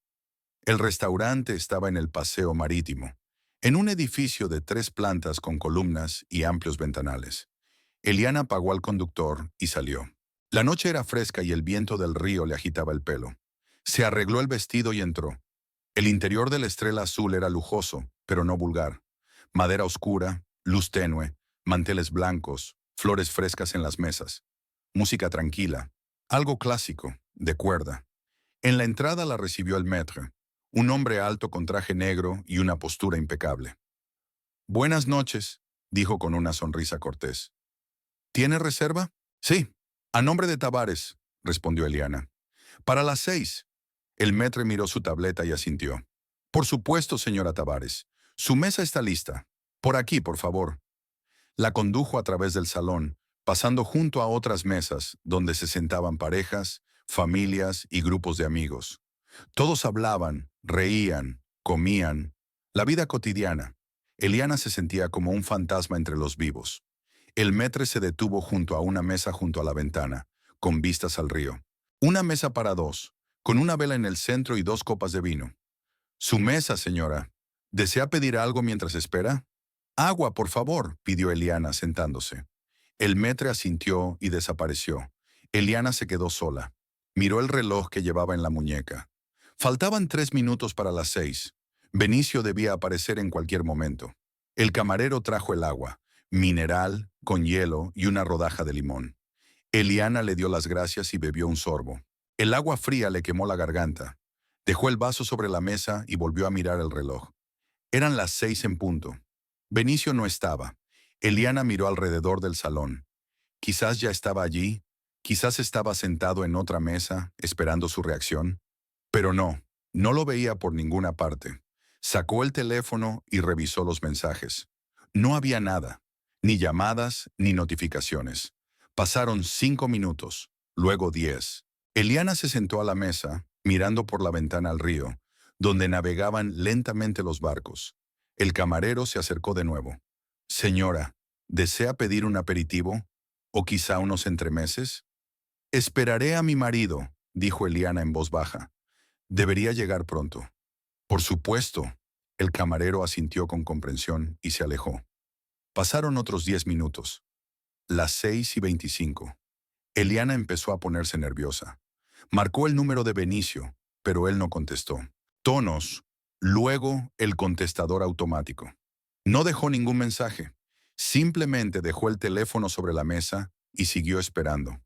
El restaurante estaba en el paseo marítimo, en un edificio de 3 plantas con columnas y amplios ventanales. Eliana pagó al conductor y salió. La noche era fresca y el viento del río le agitaba el pelo. Se arregló el vestido y entró. El interior de la Estrella Azul era lujoso, pero no vulgar. Madera oscura, luz tenue, manteles blancos, flores frescas en las mesas. Música tranquila, algo clásico, de cuerda. En la entrada la recibió el maître, un hombre alto con traje negro y una postura impecable. «Buenas noches», dijo con una sonrisa cortés. «¿Tiene reserva?» «Sí, a nombre de Tavares», respondió Eliana. «Para las 6». El maître miró su tableta y asintió. «Por supuesto, señora Tavares. Su mesa está lista. Por aquí, por favor». La condujo a través del salón, pasando junto a otras mesas donde se sentaban parejas, familias y grupos de amigos. Todos hablaban, reían, comían. La vida cotidiana. Eliana se sentía como un fantasma entre los vivos. El maître se detuvo junto a una mesa junto a la ventana, con vistas al río. Una mesa para dos, con una vela en el centro y 2 copas de vino. «Su mesa, señora. ¿Desea pedir algo mientras espera?» «Agua, por favor», pidió Eliana sentándose. El maître asintió y desapareció. Eliana se quedó sola. Miró el reloj que llevaba en la muñeca. Faltaban 3 minutos para las 6. Benicio debía aparecer en cualquier momento. El camarero trajo el agua, mineral, con hielo y una rodaja de limón. Eliana le dio las gracias y bebió un sorbo. El agua fría le quemó la garganta. Dejó el vaso sobre la mesa y volvió a mirar el reloj. Eran las 6 en punto. Benicio no estaba. Eliana miró alrededor del salón. Quizás ya estaba allí, quizás estaba sentado en otra mesa, esperando su reacción. Pero no, no lo veía por ninguna parte. Sacó el teléfono y revisó los mensajes. No había nada, ni llamadas ni notificaciones. Pasaron 5 minutos, luego 10. Eliana se sentó a la mesa, mirando por la ventana al río, donde navegaban lentamente los barcos. El camarero se acercó de nuevo. «Señora, ¿desea pedir un aperitivo? ¿O quizá unos entremeses?» «Esperaré a mi marido», dijo Eliana en voz baja. «Debería llegar pronto». «Por supuesto». El camarero asintió con comprensión y se alejó. Pasaron otros 10 minutos. Las 6:25. Eliana empezó a ponerse nerviosa. Marcó el número de Benicio, pero él no contestó. Tonos, luego el contestador automático. No dejó ningún mensaje. Simplemente dejó el teléfono sobre la mesa y siguió esperando.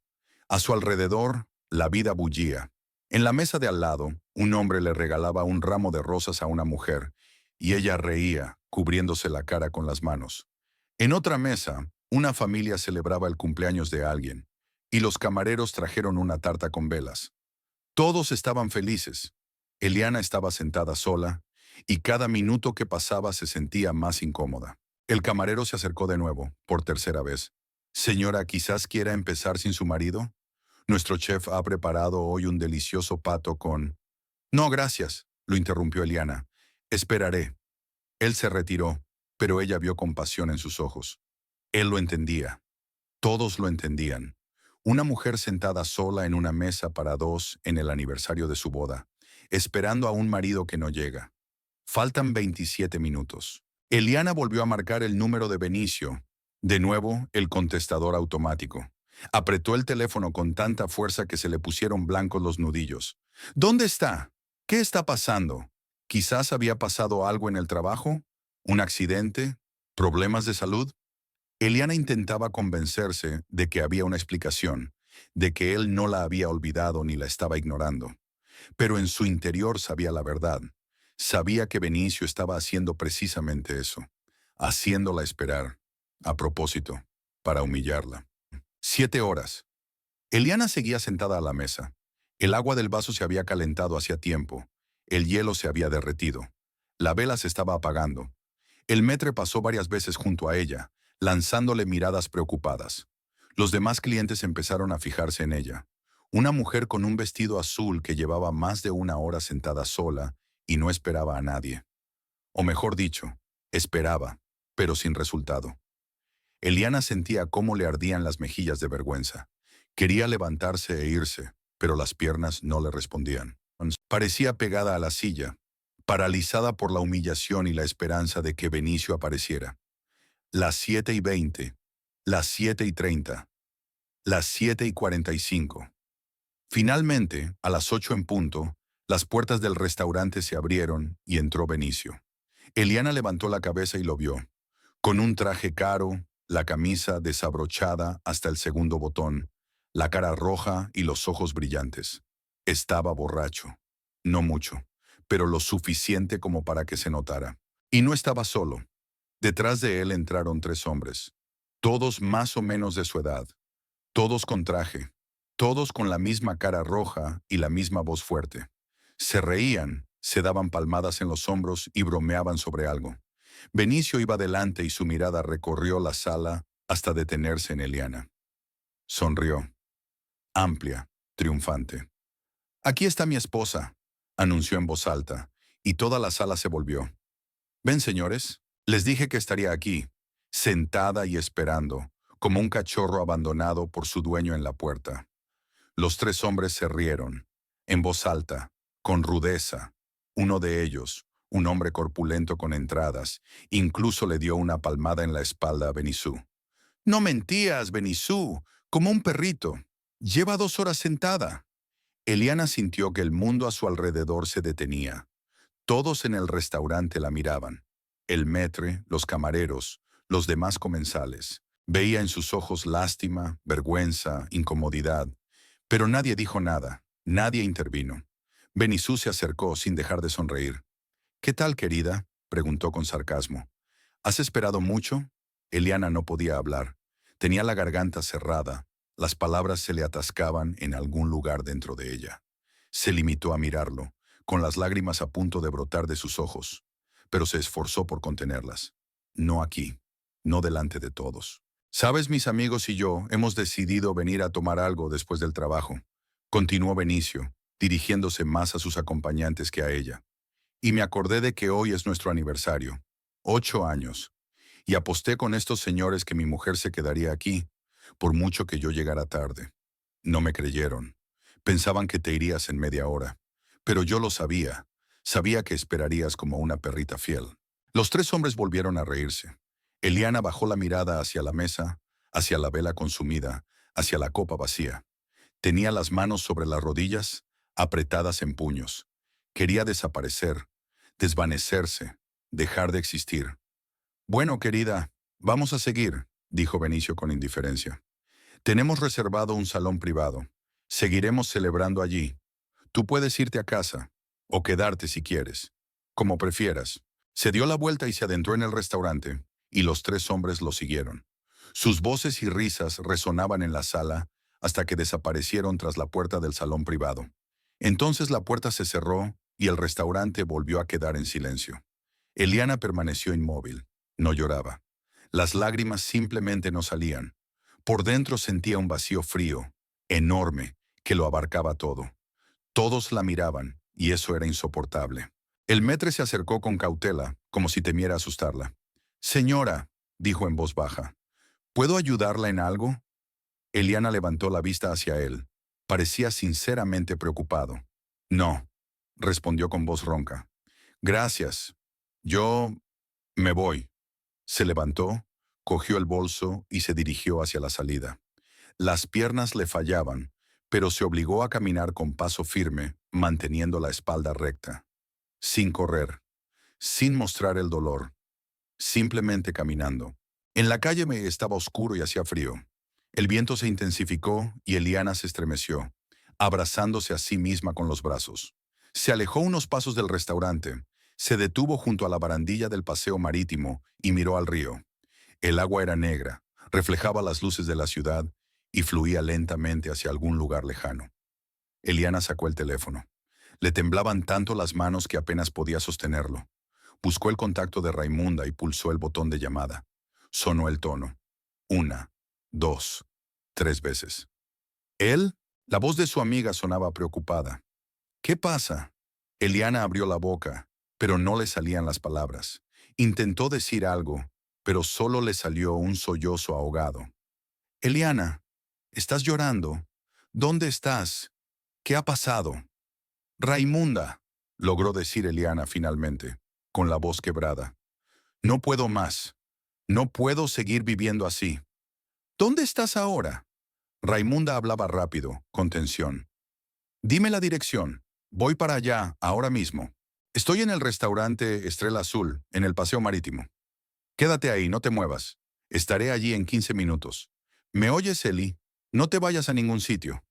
A su alrededor, la vida bullía. En la mesa de al lado, un hombre le regalaba un ramo de rosas a una mujer, y ella reía, cubriéndose la cara con las manos. En otra mesa, una familia celebraba el cumpleaños de alguien, y los camareros trajeron una tarta con velas. Todos estaban felices. Eliana estaba sentada sola, y cada minuto que pasaba se sentía más incómoda. El camarero se acercó de nuevo, por tercera vez. «Señora, quizás quiera empezar sin su marido. Nuestro chef ha preparado hoy un delicioso pato con...» «No, gracias», lo interrumpió Eliana. «Esperaré». Él se retiró, pero ella vio compasión en sus ojos. Él lo entendía. Todos lo entendían. Una mujer sentada sola en una mesa para dos en el aniversario de su boda, esperando a un marido que no llega. Faltan 27 minutos. Eliana volvió a marcar el número de Benicio. De nuevo, el contestador automático. Apretó el teléfono con tanta fuerza que se le pusieron blancos los nudillos. «¿Dónde está? ¿Qué está pasando? Quizás había pasado algo en el trabajo, un accidente, problemas de salud». Eliana intentaba convencerse de que había una explicación, de que él no la había olvidado ni la estaba ignorando. Pero en su interior sabía la verdad. Sabía que Benicio estaba haciendo precisamente eso, haciéndola esperar, a propósito, para humillarla. 7 horas. Eliana seguía sentada a la mesa. El agua del vaso se había calentado hacía tiempo. El hielo se había derretido. La vela se estaba apagando. El maître pasó varias veces junto a ella, lanzándole miradas preocupadas. Los demás clientes empezaron a fijarse en ella. Una mujer con un vestido azul que llevaba más de 1 hora sentada sola y no esperaba a nadie. O mejor dicho, esperaba, pero sin resultado. Eliana sentía cómo le ardían las mejillas de vergüenza. Quería levantarse e irse, pero las piernas no le respondían. Parecía pegada a la silla, paralizada por la humillación y la esperanza de que Benicio apareciera. Las 7:20, las 7:30, las 7:45. Finalmente, a las 8 en punto, las puertas del restaurante se abrieron y entró Benicio. Eliana levantó la cabeza y lo vio. con un traje caro, la camisa desabrochada hasta el segundo botón, la cara roja y los ojos brillantes. Estaba borracho. No mucho, pero lo suficiente como para que se notara. Y no estaba solo. Detrás de él entraron 3 hombres, todos más o menos de su edad, todos con traje, todos con la misma cara roja y la misma voz fuerte. Se reían, se daban palmadas en los hombros y bromeaban sobre algo. Benicio iba delante y su mirada recorrió la sala hasta detenerse en Eliana. Sonrió, amplia, triunfante. «Aquí está mi esposa», anunció en voz alta, y toda la sala se volvió. «Ven, señores, les dije que estaría aquí, sentada y esperando, como un cachorro abandonado por su dueño en la puerta». Los 3 hombres se rieron, en voz alta, con rudeza. Uno de ellos, un hombre corpulento con entradas, incluso le dio una palmada en la espalda a Benissú. «No mentías, Benissú, como un perrito. Lleva 2 horas sentada». Eliana sintió que el mundo a su alrededor se detenía. Todos en el restaurante la miraban. El maître, los camareros, los demás comensales. Veía en sus ojos lástima, vergüenza, incomodidad. Pero nadie dijo nada, nadie intervino. Benissú se acercó sin dejar de sonreír. «¿Qué tal, querida?», preguntó con sarcasmo. «¿Has esperado mucho?». Eliana no podía hablar. Tenía la garganta cerrada. Las palabras se le atascaban en algún lugar dentro de ella. Se limitó a mirarlo, con las lágrimas a punto de brotar de sus ojos, pero se esforzó por contenerlas. «No aquí, no delante de todos. Sabes, mis amigos y yo hemos decidido venir a tomar algo después del trabajo», continuó Benicio, dirigiéndose más a sus acompañantes que a ella. «Y me acordé de que hoy es nuestro aniversario. 8 años. Y aposté con estos señores que mi mujer se quedaría aquí, por mucho que yo llegara tarde. No me creyeron. Pensaban que te irías en media hora. Pero yo lo sabía. Sabía que esperarías como una perrita fiel». Los 3 hombres volvieron a reírse. Eliana bajó la mirada hacia la mesa, hacia la vela consumida, hacia la copa vacía. Tenía las manos sobre las rodillas, apretadas en puños. Quería desaparecer, desvanecerse, dejar de existir. «Bueno, querida, vamos a seguir», dijo Benicio con indiferencia. «Tenemos reservado un salón privado. Seguiremos celebrando allí. Tú puedes irte a casa, o quedarte si quieres, como prefieras». Se dio la vuelta y se adentró en el restaurante, y los 3 hombres lo siguieron. Sus voces y risas resonaban en la sala hasta que desaparecieron tras la puerta del salón privado. Entonces la puerta se cerró y el restaurante volvió a quedar en silencio. Eliana permaneció inmóvil. No lloraba. Las lágrimas simplemente no salían. Por dentro sentía un vacío frío, enorme, que lo abarcaba todo. Todos la miraban, y eso era insoportable. El maître se acercó con cautela, como si temiera asustarla. «Señora», dijo en voz baja, «¿puedo ayudarla en algo?». Eliana levantó la vista hacia él. Parecía sinceramente preocupado. «No», respondió con voz ronca. «Gracias. Yo me voy». Se levantó, cogió el bolso y se dirigió hacia la salida. Las piernas le fallaban, pero se obligó a caminar con paso firme, manteniendo la espalda recta. Sin correr, sin mostrar el dolor, simplemente caminando. En la calle me estaba oscuro y hacía frío. El viento se intensificó y Eliana se estremeció, abrazándose a sí misma con los brazos. Se alejó unos pasos del restaurante, se detuvo junto a la barandilla del paseo marítimo y miró al río. El agua era negra, reflejaba las luces de la ciudad y fluía lentamente hacia algún lugar lejano. Eliana sacó el teléfono. Le temblaban tanto las manos que apenas podía sostenerlo. Buscó el contacto de Raimunda y pulsó el botón de llamada. Sonó el tono. 1, 2, 3 veces. ¿Él? La voz de su amiga sonaba preocupada. «¿Qué pasa?». Eliana abrió la boca, pero no le salían las palabras. Intentó decir algo, pero solo le salió un sollozo ahogado. «Eliana, ¿estás llorando? ¿Dónde estás? ¿Qué ha pasado?». «Raimunda», logró decir Eliana finalmente, con la voz quebrada. «No puedo más. No puedo seguir viviendo así». «¿Dónde estás ahora?». Raimunda hablaba rápido, con tensión. «Dime la dirección. Voy para allá, ahora mismo. Estoy en el restaurante Estrella Azul, en el Paseo Marítimo». Quédate ahí, no te muevas. Estaré allí en 15 minutos. ¿Me oyes, Eli? No te vayas a ningún sitio.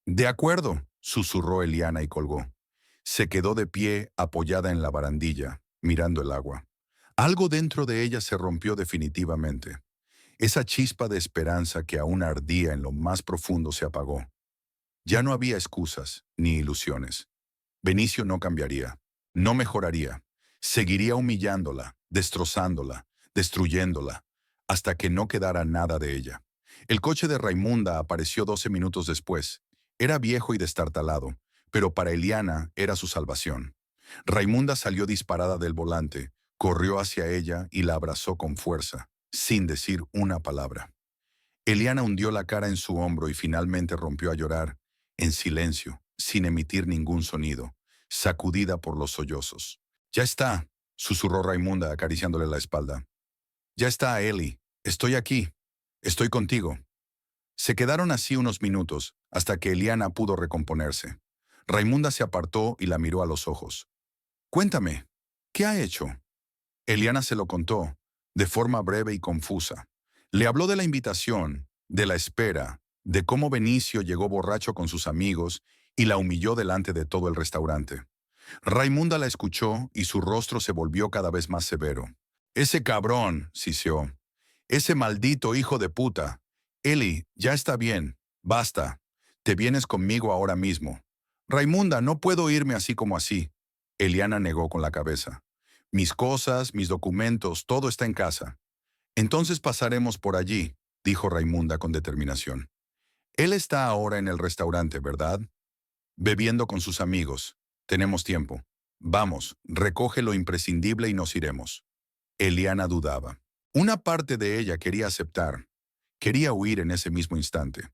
De acuerdo, susurró Eliana y colgó. Se quedó de pie, apoyada en la barandilla, mirando el agua. Algo dentro de ella se rompió definitivamente. Esa chispa de esperanza que aún ardía en lo más profundo se apagó. Ya no había excusas ni ilusiones. Benicio no cambiaría, no mejoraría. Seguiría humillándola, destrozándola, destruyéndola, hasta que no quedara nada de ella. El coche de Raimunda apareció 12 minutos después. Era viejo y destartalado, pero para Eliana era su salvación. Raimunda salió disparada del volante, corrió hacia ella y la abrazó con fuerza, sin decir una palabra. Eliana hundió la cara en su hombro y finalmente rompió a llorar, en silencio, sin emitir ningún sonido, sacudida por los sollozos. «Ya está», susurró Raimunda acariciándole la espalda. «Ya está, Eli. Estoy aquí. Estoy contigo». Se quedaron así unos minutos, hasta que Eliana pudo recomponerse. Raimunda se apartó y la miró a los ojos. «Cuéntame, ¿qué ha hecho?» Eliana se lo contó, de forma breve y confusa. Le habló de la invitación, de la espera, de cómo Benicio llegó borracho con sus amigos y la humilló delante de todo el restaurante. Raimunda la escuchó y su rostro se volvió cada vez más severo. «Ese cabrón», siseó. «Ese maldito hijo de puta. Eli, ya está bien. Basta. Te vienes conmigo ahora mismo». «Raimunda, no puedo irme así como así». Eliana negó con la cabeza. «Mis cosas, mis documentos, todo está en casa». «Entonces pasaremos por allí», dijo Raimunda con determinación. «Él está ahora en el restaurante, ¿verdad? Bebiendo con sus amigos. Tenemos tiempo. Vamos, recoge lo imprescindible y nos iremos». Eliana dudaba. Una parte de ella quería aceptar. Quería huir en ese mismo instante.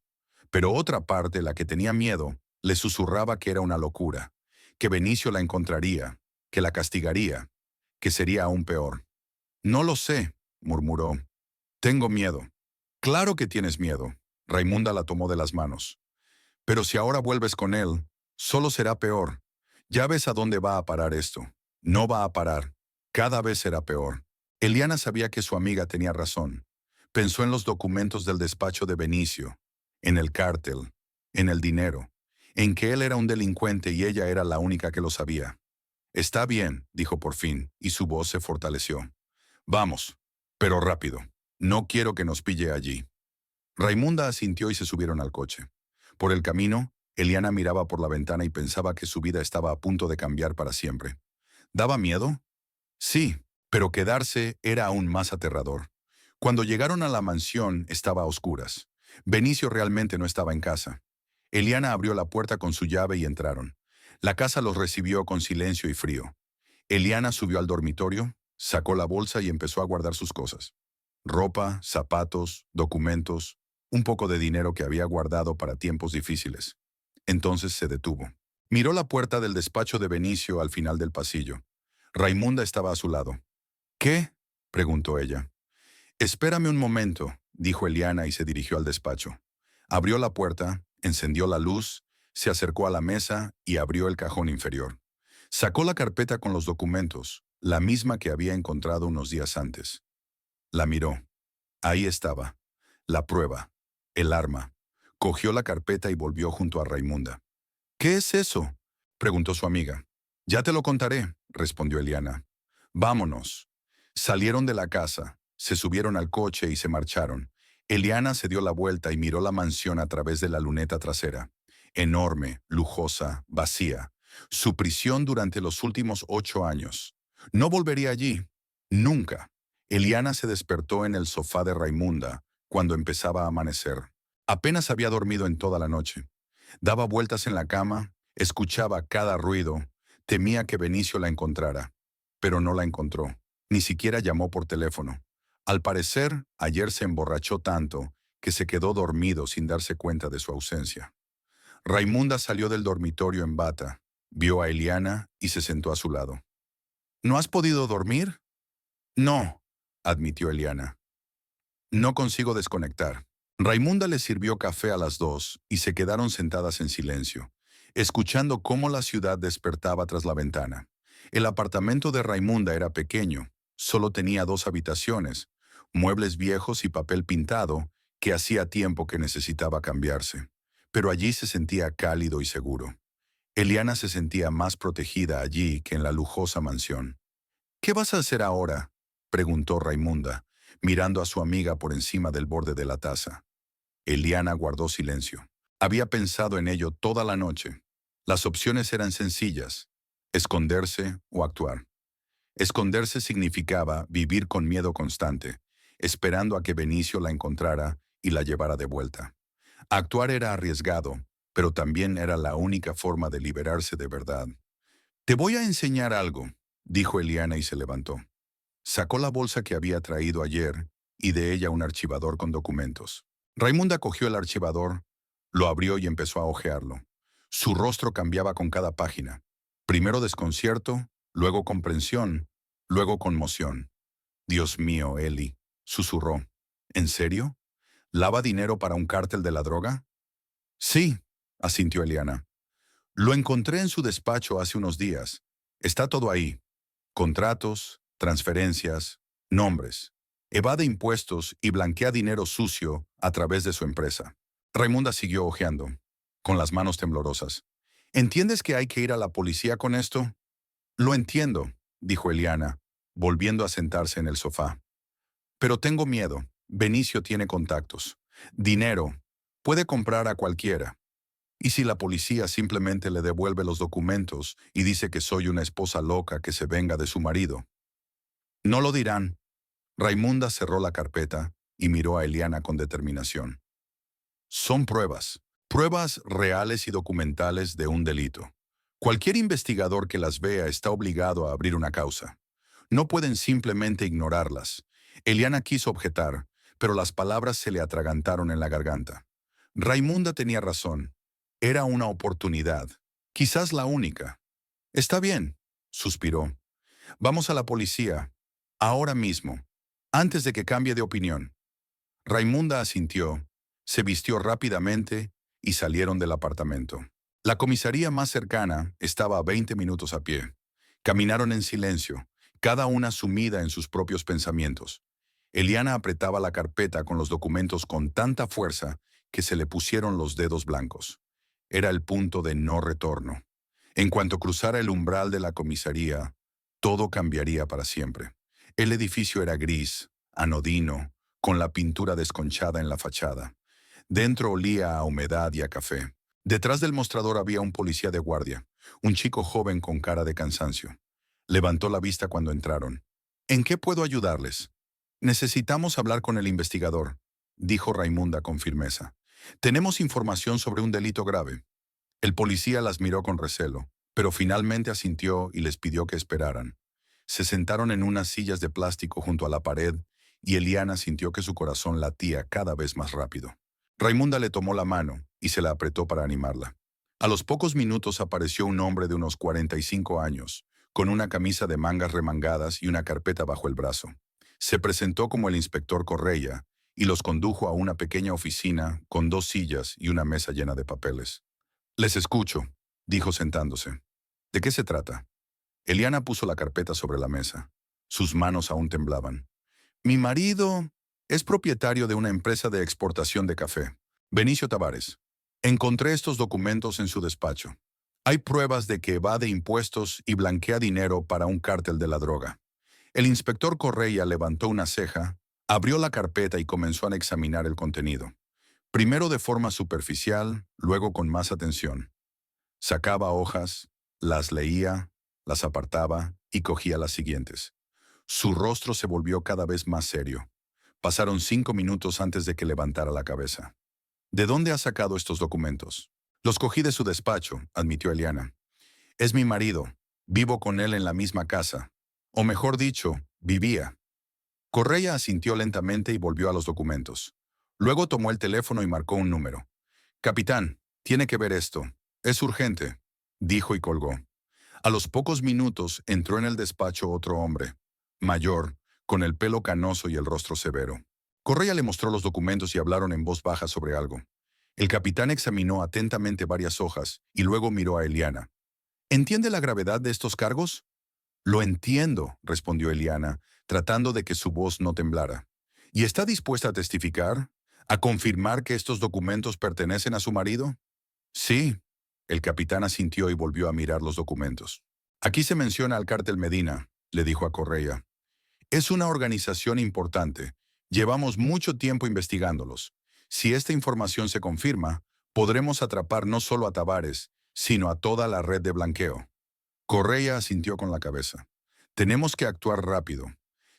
Pero otra parte, la que tenía miedo, le susurraba que era una locura, que Benicio la encontraría, que la castigaría, que sería aún peor. «No lo sé», murmuró. «Tengo miedo». «Claro que tienes miedo». Raimunda la tomó de las manos. «Pero si ahora vuelves con él, solo será peor. Ya ves a dónde va a parar esto. No va a parar. Cada vez será peor». Eliana sabía que su amiga tenía razón. Pensó en los documentos del despacho de Benicio, en el cártel, en el dinero, en que él era un delincuente y ella era la única que lo sabía. «Está bien», dijo por fin, y su voz se fortaleció. «Vamos, pero rápido. No quiero que nos pille allí». Raimunda asintió y se subieron al coche. Por el camino, Eliana miraba por la ventana y pensaba que su vida estaba a punto de cambiar para siempre. ¿Daba miedo? Sí, pero quedarse era aún más aterrador. Cuando llegaron a la mansión estaba a oscuras. Benicio realmente no estaba en casa. Eliana abrió la puerta con su llave y entraron. La casa los recibió con silencio y frío. Eliana subió al dormitorio, sacó la bolsa y empezó a guardar sus cosas. Ropa, zapatos, documentos, un poco de dinero que había guardado para tiempos difíciles. Entonces se detuvo. Miró la puerta del despacho de Benicio al final del pasillo. Raimunda estaba a su lado. «¿Qué?», preguntó ella. «Espérame un momento», dijo Eliana y se dirigió al despacho. Abrió la puerta, encendió la luz, se acercó a la mesa y abrió el cajón inferior. Sacó la carpeta con los documentos, la misma que había encontrado unos días antes. La miró. Ahí estaba. La prueba. El arma. Cogió la carpeta y volvió junto a Raimunda. «¿Qué es eso?», preguntó su amiga. «Ya te lo contaré», respondió Eliana. «Vámonos». Salieron de la casa, se subieron al coche y se marcharon. Eliana se dio la vuelta y miró la mansión a través de la luneta trasera. Enorme, lujosa, vacía. Su prisión durante los últimos 8 años. No volvería allí. Nunca. Eliana se despertó en el sofá de Raimunda cuando empezaba a amanecer. Apenas había dormido en toda la noche. Daba vueltas en la cama, escuchaba cada ruido, temía que Benicio la encontrara. Pero no la encontró. Ni siquiera llamó por teléfono. Al parecer, ayer se emborrachó tanto que se quedó dormido sin darse cuenta de su ausencia. Raimunda salió del dormitorio en bata, vio a Eliana y se sentó a su lado. «¿No has podido dormir?» «No», admitió Eliana. «No consigo desconectar». Raimunda le sirvió café a las 2 y se quedaron sentadas en silencio, escuchando cómo la ciudad despertaba tras la ventana. El apartamento de Raimunda era pequeño, Solo tenía 2 habitaciones, muebles viejos y papel pintado que hacía tiempo que necesitaba cambiarse. Pero allí se sentía cálido y seguro. Eliana se sentía más protegida allí que en la lujosa mansión. ¿Qué vas a hacer ahora?, preguntó Raimunda, mirando a su amiga por encima del borde de la taza. Eliana guardó silencio. Había pensado en ello toda la noche. Las opciones eran sencillas: esconderse o actuar. Esconderse significaba vivir con miedo constante, esperando a que Benicio la encontrara y la llevara de vuelta. Actuar era arriesgado, pero también era la única forma de liberarse de verdad. «Te voy a enseñar algo», dijo Eliana y se levantó. Sacó la bolsa que había traído ayer y de ella un archivador con documentos. Raimunda cogió el archivador, lo abrió y empezó a hojearlo. Su rostro cambiaba con cada página. Primero desconcierto, luego comprensión, luego conmoción. «Dios mío, Eli», susurró. «¿En serio? ¿Lava dinero para un cártel de la droga?» «Sí», asintió Eliana. «Lo encontré en su despacho hace unos días. Está todo ahí. Contratos, transferencias, nombres. Evade impuestos y blanquea dinero sucio a través de su empresa». Raimunda siguió hojeando, con las manos temblorosas. «¿Entiendes que hay que ir a la policía con esto?» «Lo entiendo», dijo Eliana, volviendo a sentarse en el sofá. «Pero tengo miedo. Benicio tiene contactos. Dinero. Puede comprar a cualquiera. ¿Y si la policía simplemente le devuelve los documentos y dice que soy una esposa loca que se venga de su marido?» «No lo dirán». Raimunda cerró la carpeta y miró a Eliana con determinación. «Son pruebas. Pruebas reales y documentales de un delito. Cualquier investigador que las vea está obligado a abrir una causa. No pueden simplemente ignorarlas». Eliana quiso objetar, pero las palabras se le atragantaron en la garganta. Raimunda tenía razón. Era una oportunidad, quizás la única. «Está bien», suspiró. «Vamos a la policía, ahora mismo, antes de que cambie de opinión». Raimunda asintió, se vistió rápidamente y salieron del apartamento. La comisaría más cercana estaba a 20 minutos a pie. Caminaron en silencio, cada una sumida en sus propios pensamientos. Eliana apretaba la carpeta con los documentos con tanta fuerza que se le pusieron los dedos blancos. Era el punto de no retorno. En cuanto cruzara el umbral de la comisaría, todo cambiaría para siempre. El edificio era gris, anodino, con la pintura desconchada en la fachada. Dentro olía a humedad y a café. Detrás del mostrador había un policía de guardia, un chico joven con cara de cansancio. Levantó la vista cuando entraron. «¿En qué puedo ayudarles?» «Necesitamos hablar con el investigador», dijo Raimunda con firmeza. «Tenemos información sobre un delito grave». El policía las miró con recelo, pero finalmente asintió y les pidió que esperaran. Se sentaron en unas sillas de plástico junto a la pared y Eliana sintió que su corazón latía cada vez más rápido. Raimunda le tomó la mano y se la apretó para animarla. A los pocos minutos apareció un hombre de unos 45 años, con una camisa de mangas remangadas y una carpeta bajo el brazo. Se presentó como el inspector Correia y los condujo a una pequeña oficina con 2 sillas y una mesa llena de papeles. «Les escucho», dijo sentándose. «¿De qué se trata?» Eliana puso la carpeta sobre la mesa. Sus manos aún temblaban. «Mi marido es propietario de una empresa de exportación de café, Benicio Tavares. Encontré estos documentos en su despacho. Hay pruebas de que evade impuestos y blanquea dinero para un cártel de la droga». El inspector Correia levantó una ceja, abrió la carpeta y comenzó a examinar el contenido. Primero de forma superficial, luego con más atención. Sacaba hojas, las leía, las apartaba y cogía las siguientes. Su rostro se volvió cada vez más serio. Pasaron 5 minutos antes de que levantara la cabeza. «¿De dónde ha sacado estos documentos?» «Los cogí de su despacho», admitió Eliana. «Es mi marido. Vivo con él en la misma casa. O mejor dicho, vivía». Correia asintió lentamente y volvió a los documentos. Luego tomó el teléfono y marcó un número. «Capitán, tiene que ver esto. Es urgente», dijo y colgó. A los pocos minutos entró en el despacho otro hombre, mayor, con el pelo canoso y el rostro severo. Correia le mostró los documentos y hablaron en voz baja sobre algo. El capitán examinó atentamente varias hojas y luego miró a Eliana. «¿Entiende la gravedad de estos cargos?» Lo entiendo, respondió Eliana, tratando de que su voz no temblara. ¿Y está dispuesta a testificar? ¿A confirmar que estos documentos pertenecen a su marido? Sí. El capitán asintió y volvió a mirar los documentos. Aquí se menciona al cártel Medina, le dijo a Correa. Es una organización importante. Llevamos mucho tiempo investigándolos. Si esta información se confirma, podremos atrapar no solo a Tavares, sino a toda la red de blanqueo. Correa asintió con la cabeza. Tenemos que actuar rápido.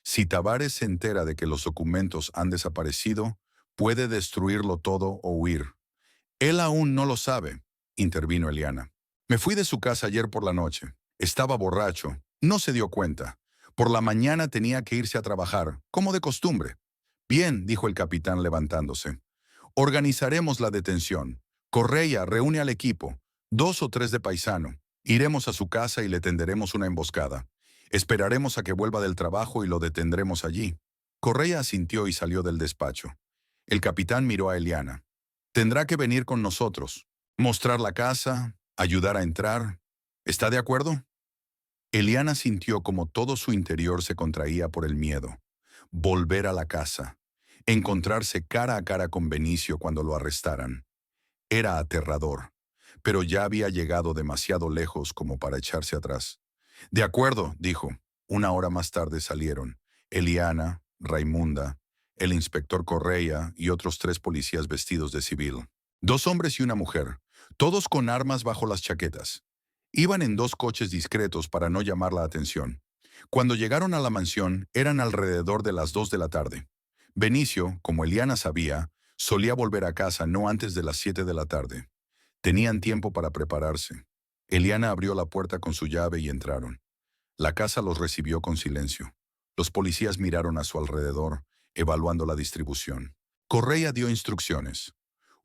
Si Tavares se entera de que los documentos han desaparecido, puede destruirlo todo o huir. Él aún no lo sabe, intervino Eliana. Me fui de su casa ayer por la noche. Estaba borracho. No se dio cuenta. Por la mañana tenía que irse a trabajar, como de costumbre. Bien, dijo el capitán levantándose. Organizaremos la detención. Correa reúne al equipo, 2 o 3 de paisano. Iremos a su casa y le tenderemos una emboscada. Esperaremos a que vuelva del trabajo y lo detendremos allí. Correa asintió y salió del despacho. El capitán miró a Eliana. Tendrá que venir con nosotros, mostrar la casa, ayudar a entrar. ¿Está de acuerdo? Eliana sintió como todo su interior se contraía por el miedo. Volver a la casa. Encontrarse cara a cara con Benicio cuando lo arrestaran. Era aterrador, pero ya había llegado demasiado lejos como para echarse atrás. De acuerdo, dijo. 1 hora más tarde salieron. Eliana, Raimunda, el inspector Correa y otros 3 policías vestidos de civil. 2 hombres y una mujer, todos con armas bajo las chaquetas. Iban en 2 coches discretos para no llamar la atención. Cuando llegaron a la mansión, eran alrededor de las 2 de la tarde. Benicio, como Eliana sabía, solía volver a casa no antes de las 7 de la tarde. Tenían tiempo para prepararse. Eliana abrió la puerta con su llave y entraron. La casa los recibió con silencio. Los policías miraron a su alrededor, evaluando la distribución. Correa dio instrucciones.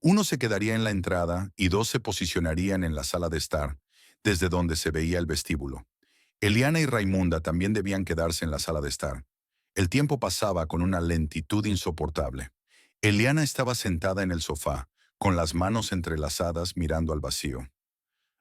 1 se quedaría en la entrada y 2 se posicionarían en la sala de estar, desde donde se veía el vestíbulo. Eliana y Raimunda también debían quedarse en la sala de estar. El tiempo pasaba con una lentitud insoportable. Eliana estaba sentada en el sofá, con las manos entrelazadas mirando al vacío.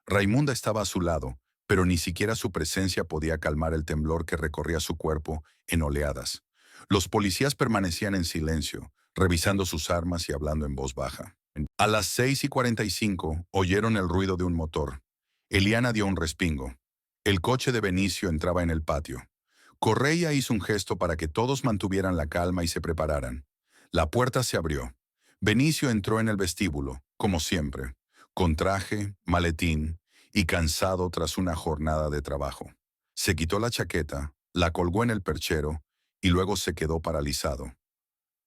Raimunda estaba a su lado, pero ni siquiera su presencia podía calmar el temblor que recorría su cuerpo en oleadas. Los policías permanecían en silencio, revisando sus armas y hablando en voz baja. A las 6:45 oyeron el ruido de un motor. Eliana dio un respingo. El coche de Benicio entraba en el patio. Correa hizo un gesto para que todos mantuvieran la calma y se prepararan. La puerta se abrió. Benicio entró en el vestíbulo, como siempre, con traje, maletín y cansado tras una jornada de trabajo. Se quitó la chaqueta, la colgó en el perchero y luego se quedó paralizado.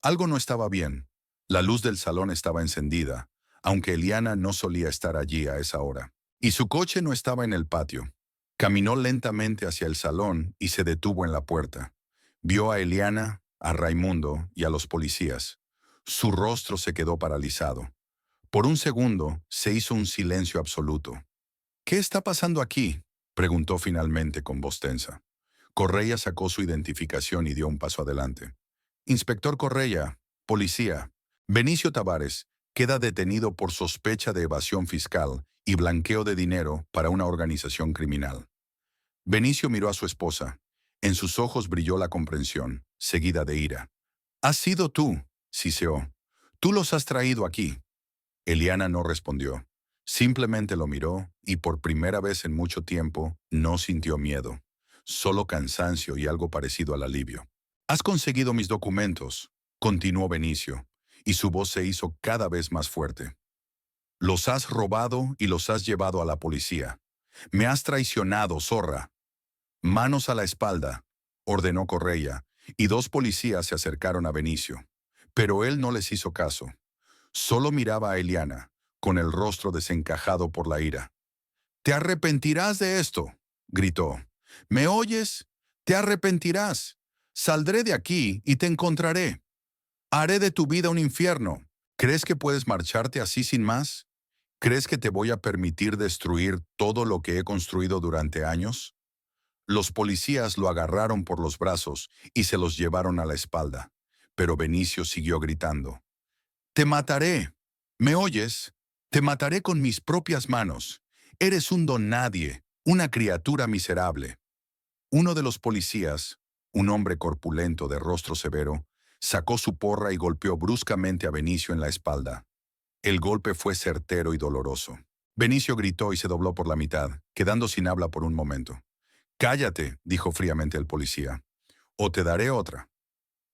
Algo no estaba bien. La luz del salón estaba encendida, aunque Eliana no solía estar allí a esa hora. Y su coche no estaba en el patio. Caminó lentamente hacia el salón y se detuvo en la puerta. Vio a Eliana, a Raimundo y a los policías. Su rostro se quedó paralizado. Por un segundo se hizo un silencio absoluto. ¿Qué está pasando aquí?, preguntó finalmente con voz tensa. Correa sacó su identificación y dio un paso adelante. Inspector Correa, policía. Benicio Tavares queda detenido por sospecha de evasión fiscal y blanqueo de dinero para una organización criminal. Benicio miró a su esposa. En sus ojos brilló la comprensión, seguida de ira. «Has sido tú», siseó. «Tú los has traído aquí». Eliana no respondió. Simplemente lo miró y por primera vez en mucho tiempo no sintió miedo, solo cansancio y algo parecido al alivio. «Has conseguido mis documentos», continuó Benicio, y su voz se hizo cada vez más fuerte. «Los has robado y los has llevado a la policía. Me has traicionado, zorra». «Manos a la espalda», ordenó Correa, y 2 policías se acercaron a Benicio. Pero él no les hizo caso. Solo miraba a Eliana, con el rostro desencajado por la ira. «Te arrepentirás de esto», gritó. «¿Me oyes? Te arrepentirás. Saldré de aquí y te encontraré. Haré de tu vida un infierno. ¿Crees que puedes marcharte así sin más? ¿Crees que te voy a permitir destruir todo lo que he construido durante años?» Los policías lo agarraron por los brazos y se los llevaron a la espalda, pero Benicio siguió gritando. «Te mataré. ¿Me oyes? Te mataré con mis propias manos. Eres un don nadie, una criatura miserable». Uno de los policías, un hombre corpulento de rostro severo, sacó su porra y golpeó bruscamente a Benicio en la espalda. El golpe fue certero y doloroso. Benicio gritó y se dobló por la mitad, quedando sin habla por un momento. «Cállate», dijo fríamente el policía, «o te daré otra».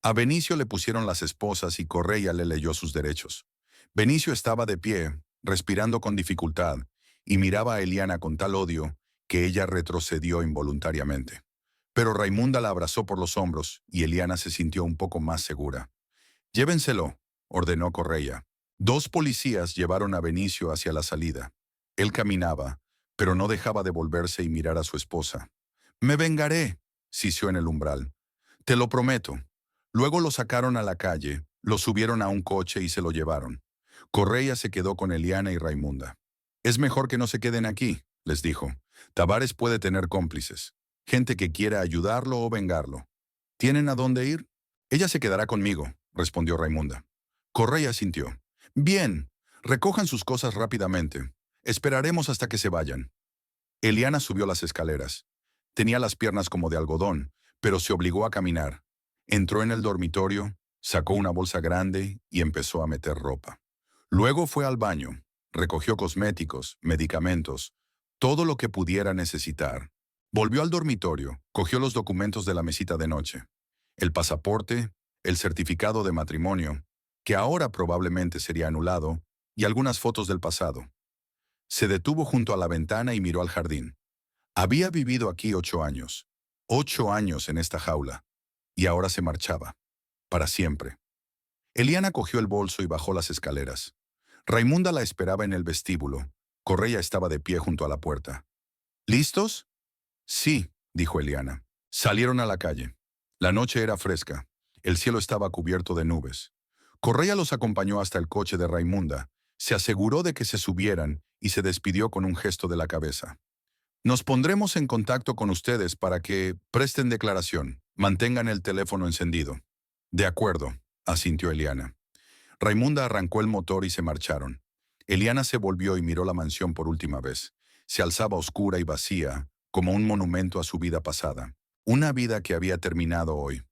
A Benicio le pusieron las esposas y Correia le leyó sus derechos. Benicio estaba de pie, respirando con dificultad, y miraba a Eliana con tal odio que ella retrocedió involuntariamente. Pero Raimunda la abrazó por los hombros y Eliana se sintió un poco más segura. «Llévenselo», ordenó Correia. Dos policías llevaron a Benicio hacia la salida. Él caminaba, pero no dejaba de volverse y mirar a su esposa. «Me vengaré», sisió en el umbral. «Te lo prometo». Luego lo sacaron a la calle, lo subieron a un coche y se lo llevaron. Correia se quedó con Eliana y Raimunda. «Es mejor que no se queden aquí», les dijo. «Tavares puede tener cómplices, gente que quiera ayudarlo o vengarlo. ¿Tienen a dónde ir?» «Ella se quedará conmigo», respondió Raimunda. Correia sintió. «Bien, recojan sus cosas rápidamente. Esperaremos hasta que se vayan». Eliana subió las escaleras. Tenía las piernas como de algodón, pero se obligó a caminar. Entró en el dormitorio, sacó una bolsa grande y empezó a meter ropa. Luego fue al baño, recogió cosméticos, medicamentos, todo lo que pudiera necesitar. Volvió al dormitorio, cogió los documentos de la mesita de noche. El pasaporte, el certificado de matrimonio, que ahora probablemente sería anulado, y algunas fotos del pasado. Se detuvo junto a la ventana y miró al jardín. Había vivido aquí 8 años. 8 años en esta jaula. Y ahora se marchaba. Para siempre. Eliana cogió el bolso y bajó las escaleras. Raimunda la esperaba en el vestíbulo. Correia estaba de pie junto a la puerta. ¿Listos? Sí, dijo Eliana. Salieron a la calle. La noche era fresca. El cielo estaba cubierto de nubes. Correia los acompañó hasta el coche de Raimunda. Se aseguró de que se subieran y se despidió con un gesto de la cabeza. «Nos pondremos en contacto con ustedes para que presten declaración. Mantengan el teléfono encendido». «De acuerdo», asintió Eliana. Raimunda arrancó el motor y se marcharon. Eliana se volvió y miró la mansión por última vez. Se alzaba oscura y vacía, como un monumento a su vida pasada. Una vida que había terminado hoy.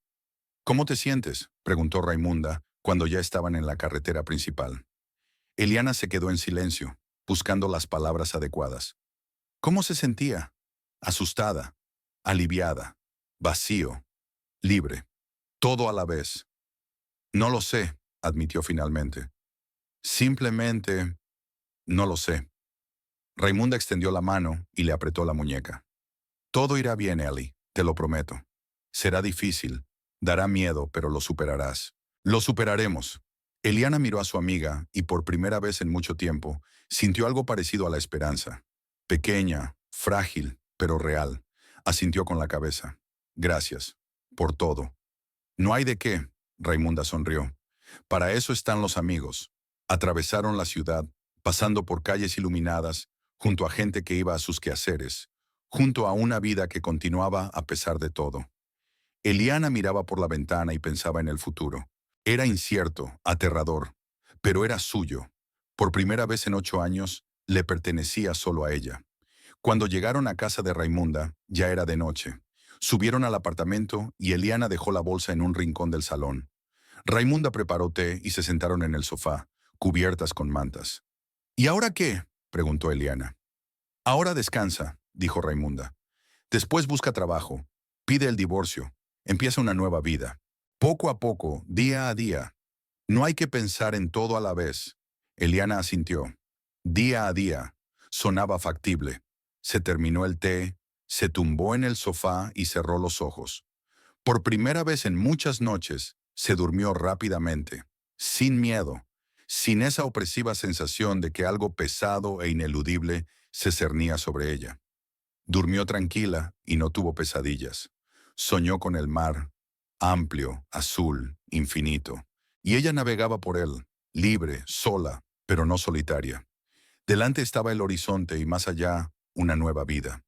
«¿Cómo te sientes?», preguntó Raimunda, cuando ya estaban en la carretera principal. Eliana se quedó en silencio, buscando las palabras adecuadas. ¿Cómo se sentía? Asustada, aliviada, vacío, libre, todo a la vez. «No lo sé», admitió finalmente. «Simplemente, no lo sé». Raimunda extendió la mano y le apretó la muñeca. «Todo irá bien, Ellie, te lo prometo. Será difícil, dará miedo, pero lo superarás. Lo superaremos». Eliana miró a su amiga y por primera vez en mucho tiempo sintió algo parecido a la esperanza. Pequeña, frágil, pero real. Asintió con la cabeza. «Gracias. Por todo». «No hay de qué», Raimunda sonrió. «Para eso están los amigos». Atravesaron la ciudad, pasando por calles iluminadas, junto a gente que iba a sus quehaceres, junto a una vida que continuaba a pesar de todo. Eliana miraba por la ventana y pensaba en el futuro. Era incierto, aterrador, pero era suyo. Por primera vez en 8 años, le pertenecía solo a ella. Cuando llegaron a casa de Raimunda, ya era de noche. Subieron al apartamento y Eliana dejó la bolsa en un rincón del salón. Raimunda preparó té y se sentaron en el sofá, cubiertas con mantas. «¿Y ahora qué?», preguntó Eliana. «Ahora descansa», dijo Raimunda. «Después busca trabajo, pide el divorcio, empieza una nueva vida. Poco a poco, día a día. No hay que pensar en todo a la vez». Eliana asintió. Día a día. Sonaba factible. Se terminó el té, se tumbó en el sofá y cerró los ojos. Por primera vez en muchas noches, se durmió rápidamente, sin miedo, sin esa opresiva sensación de que algo pesado e ineludible se cernía sobre ella. Durmió tranquila y no tuvo pesadillas. Soñó con el mar, amplio, azul, infinito, y ella navegaba por él, libre, sola, pero no solitaria. Delante estaba el horizonte y más allá, una nueva vida.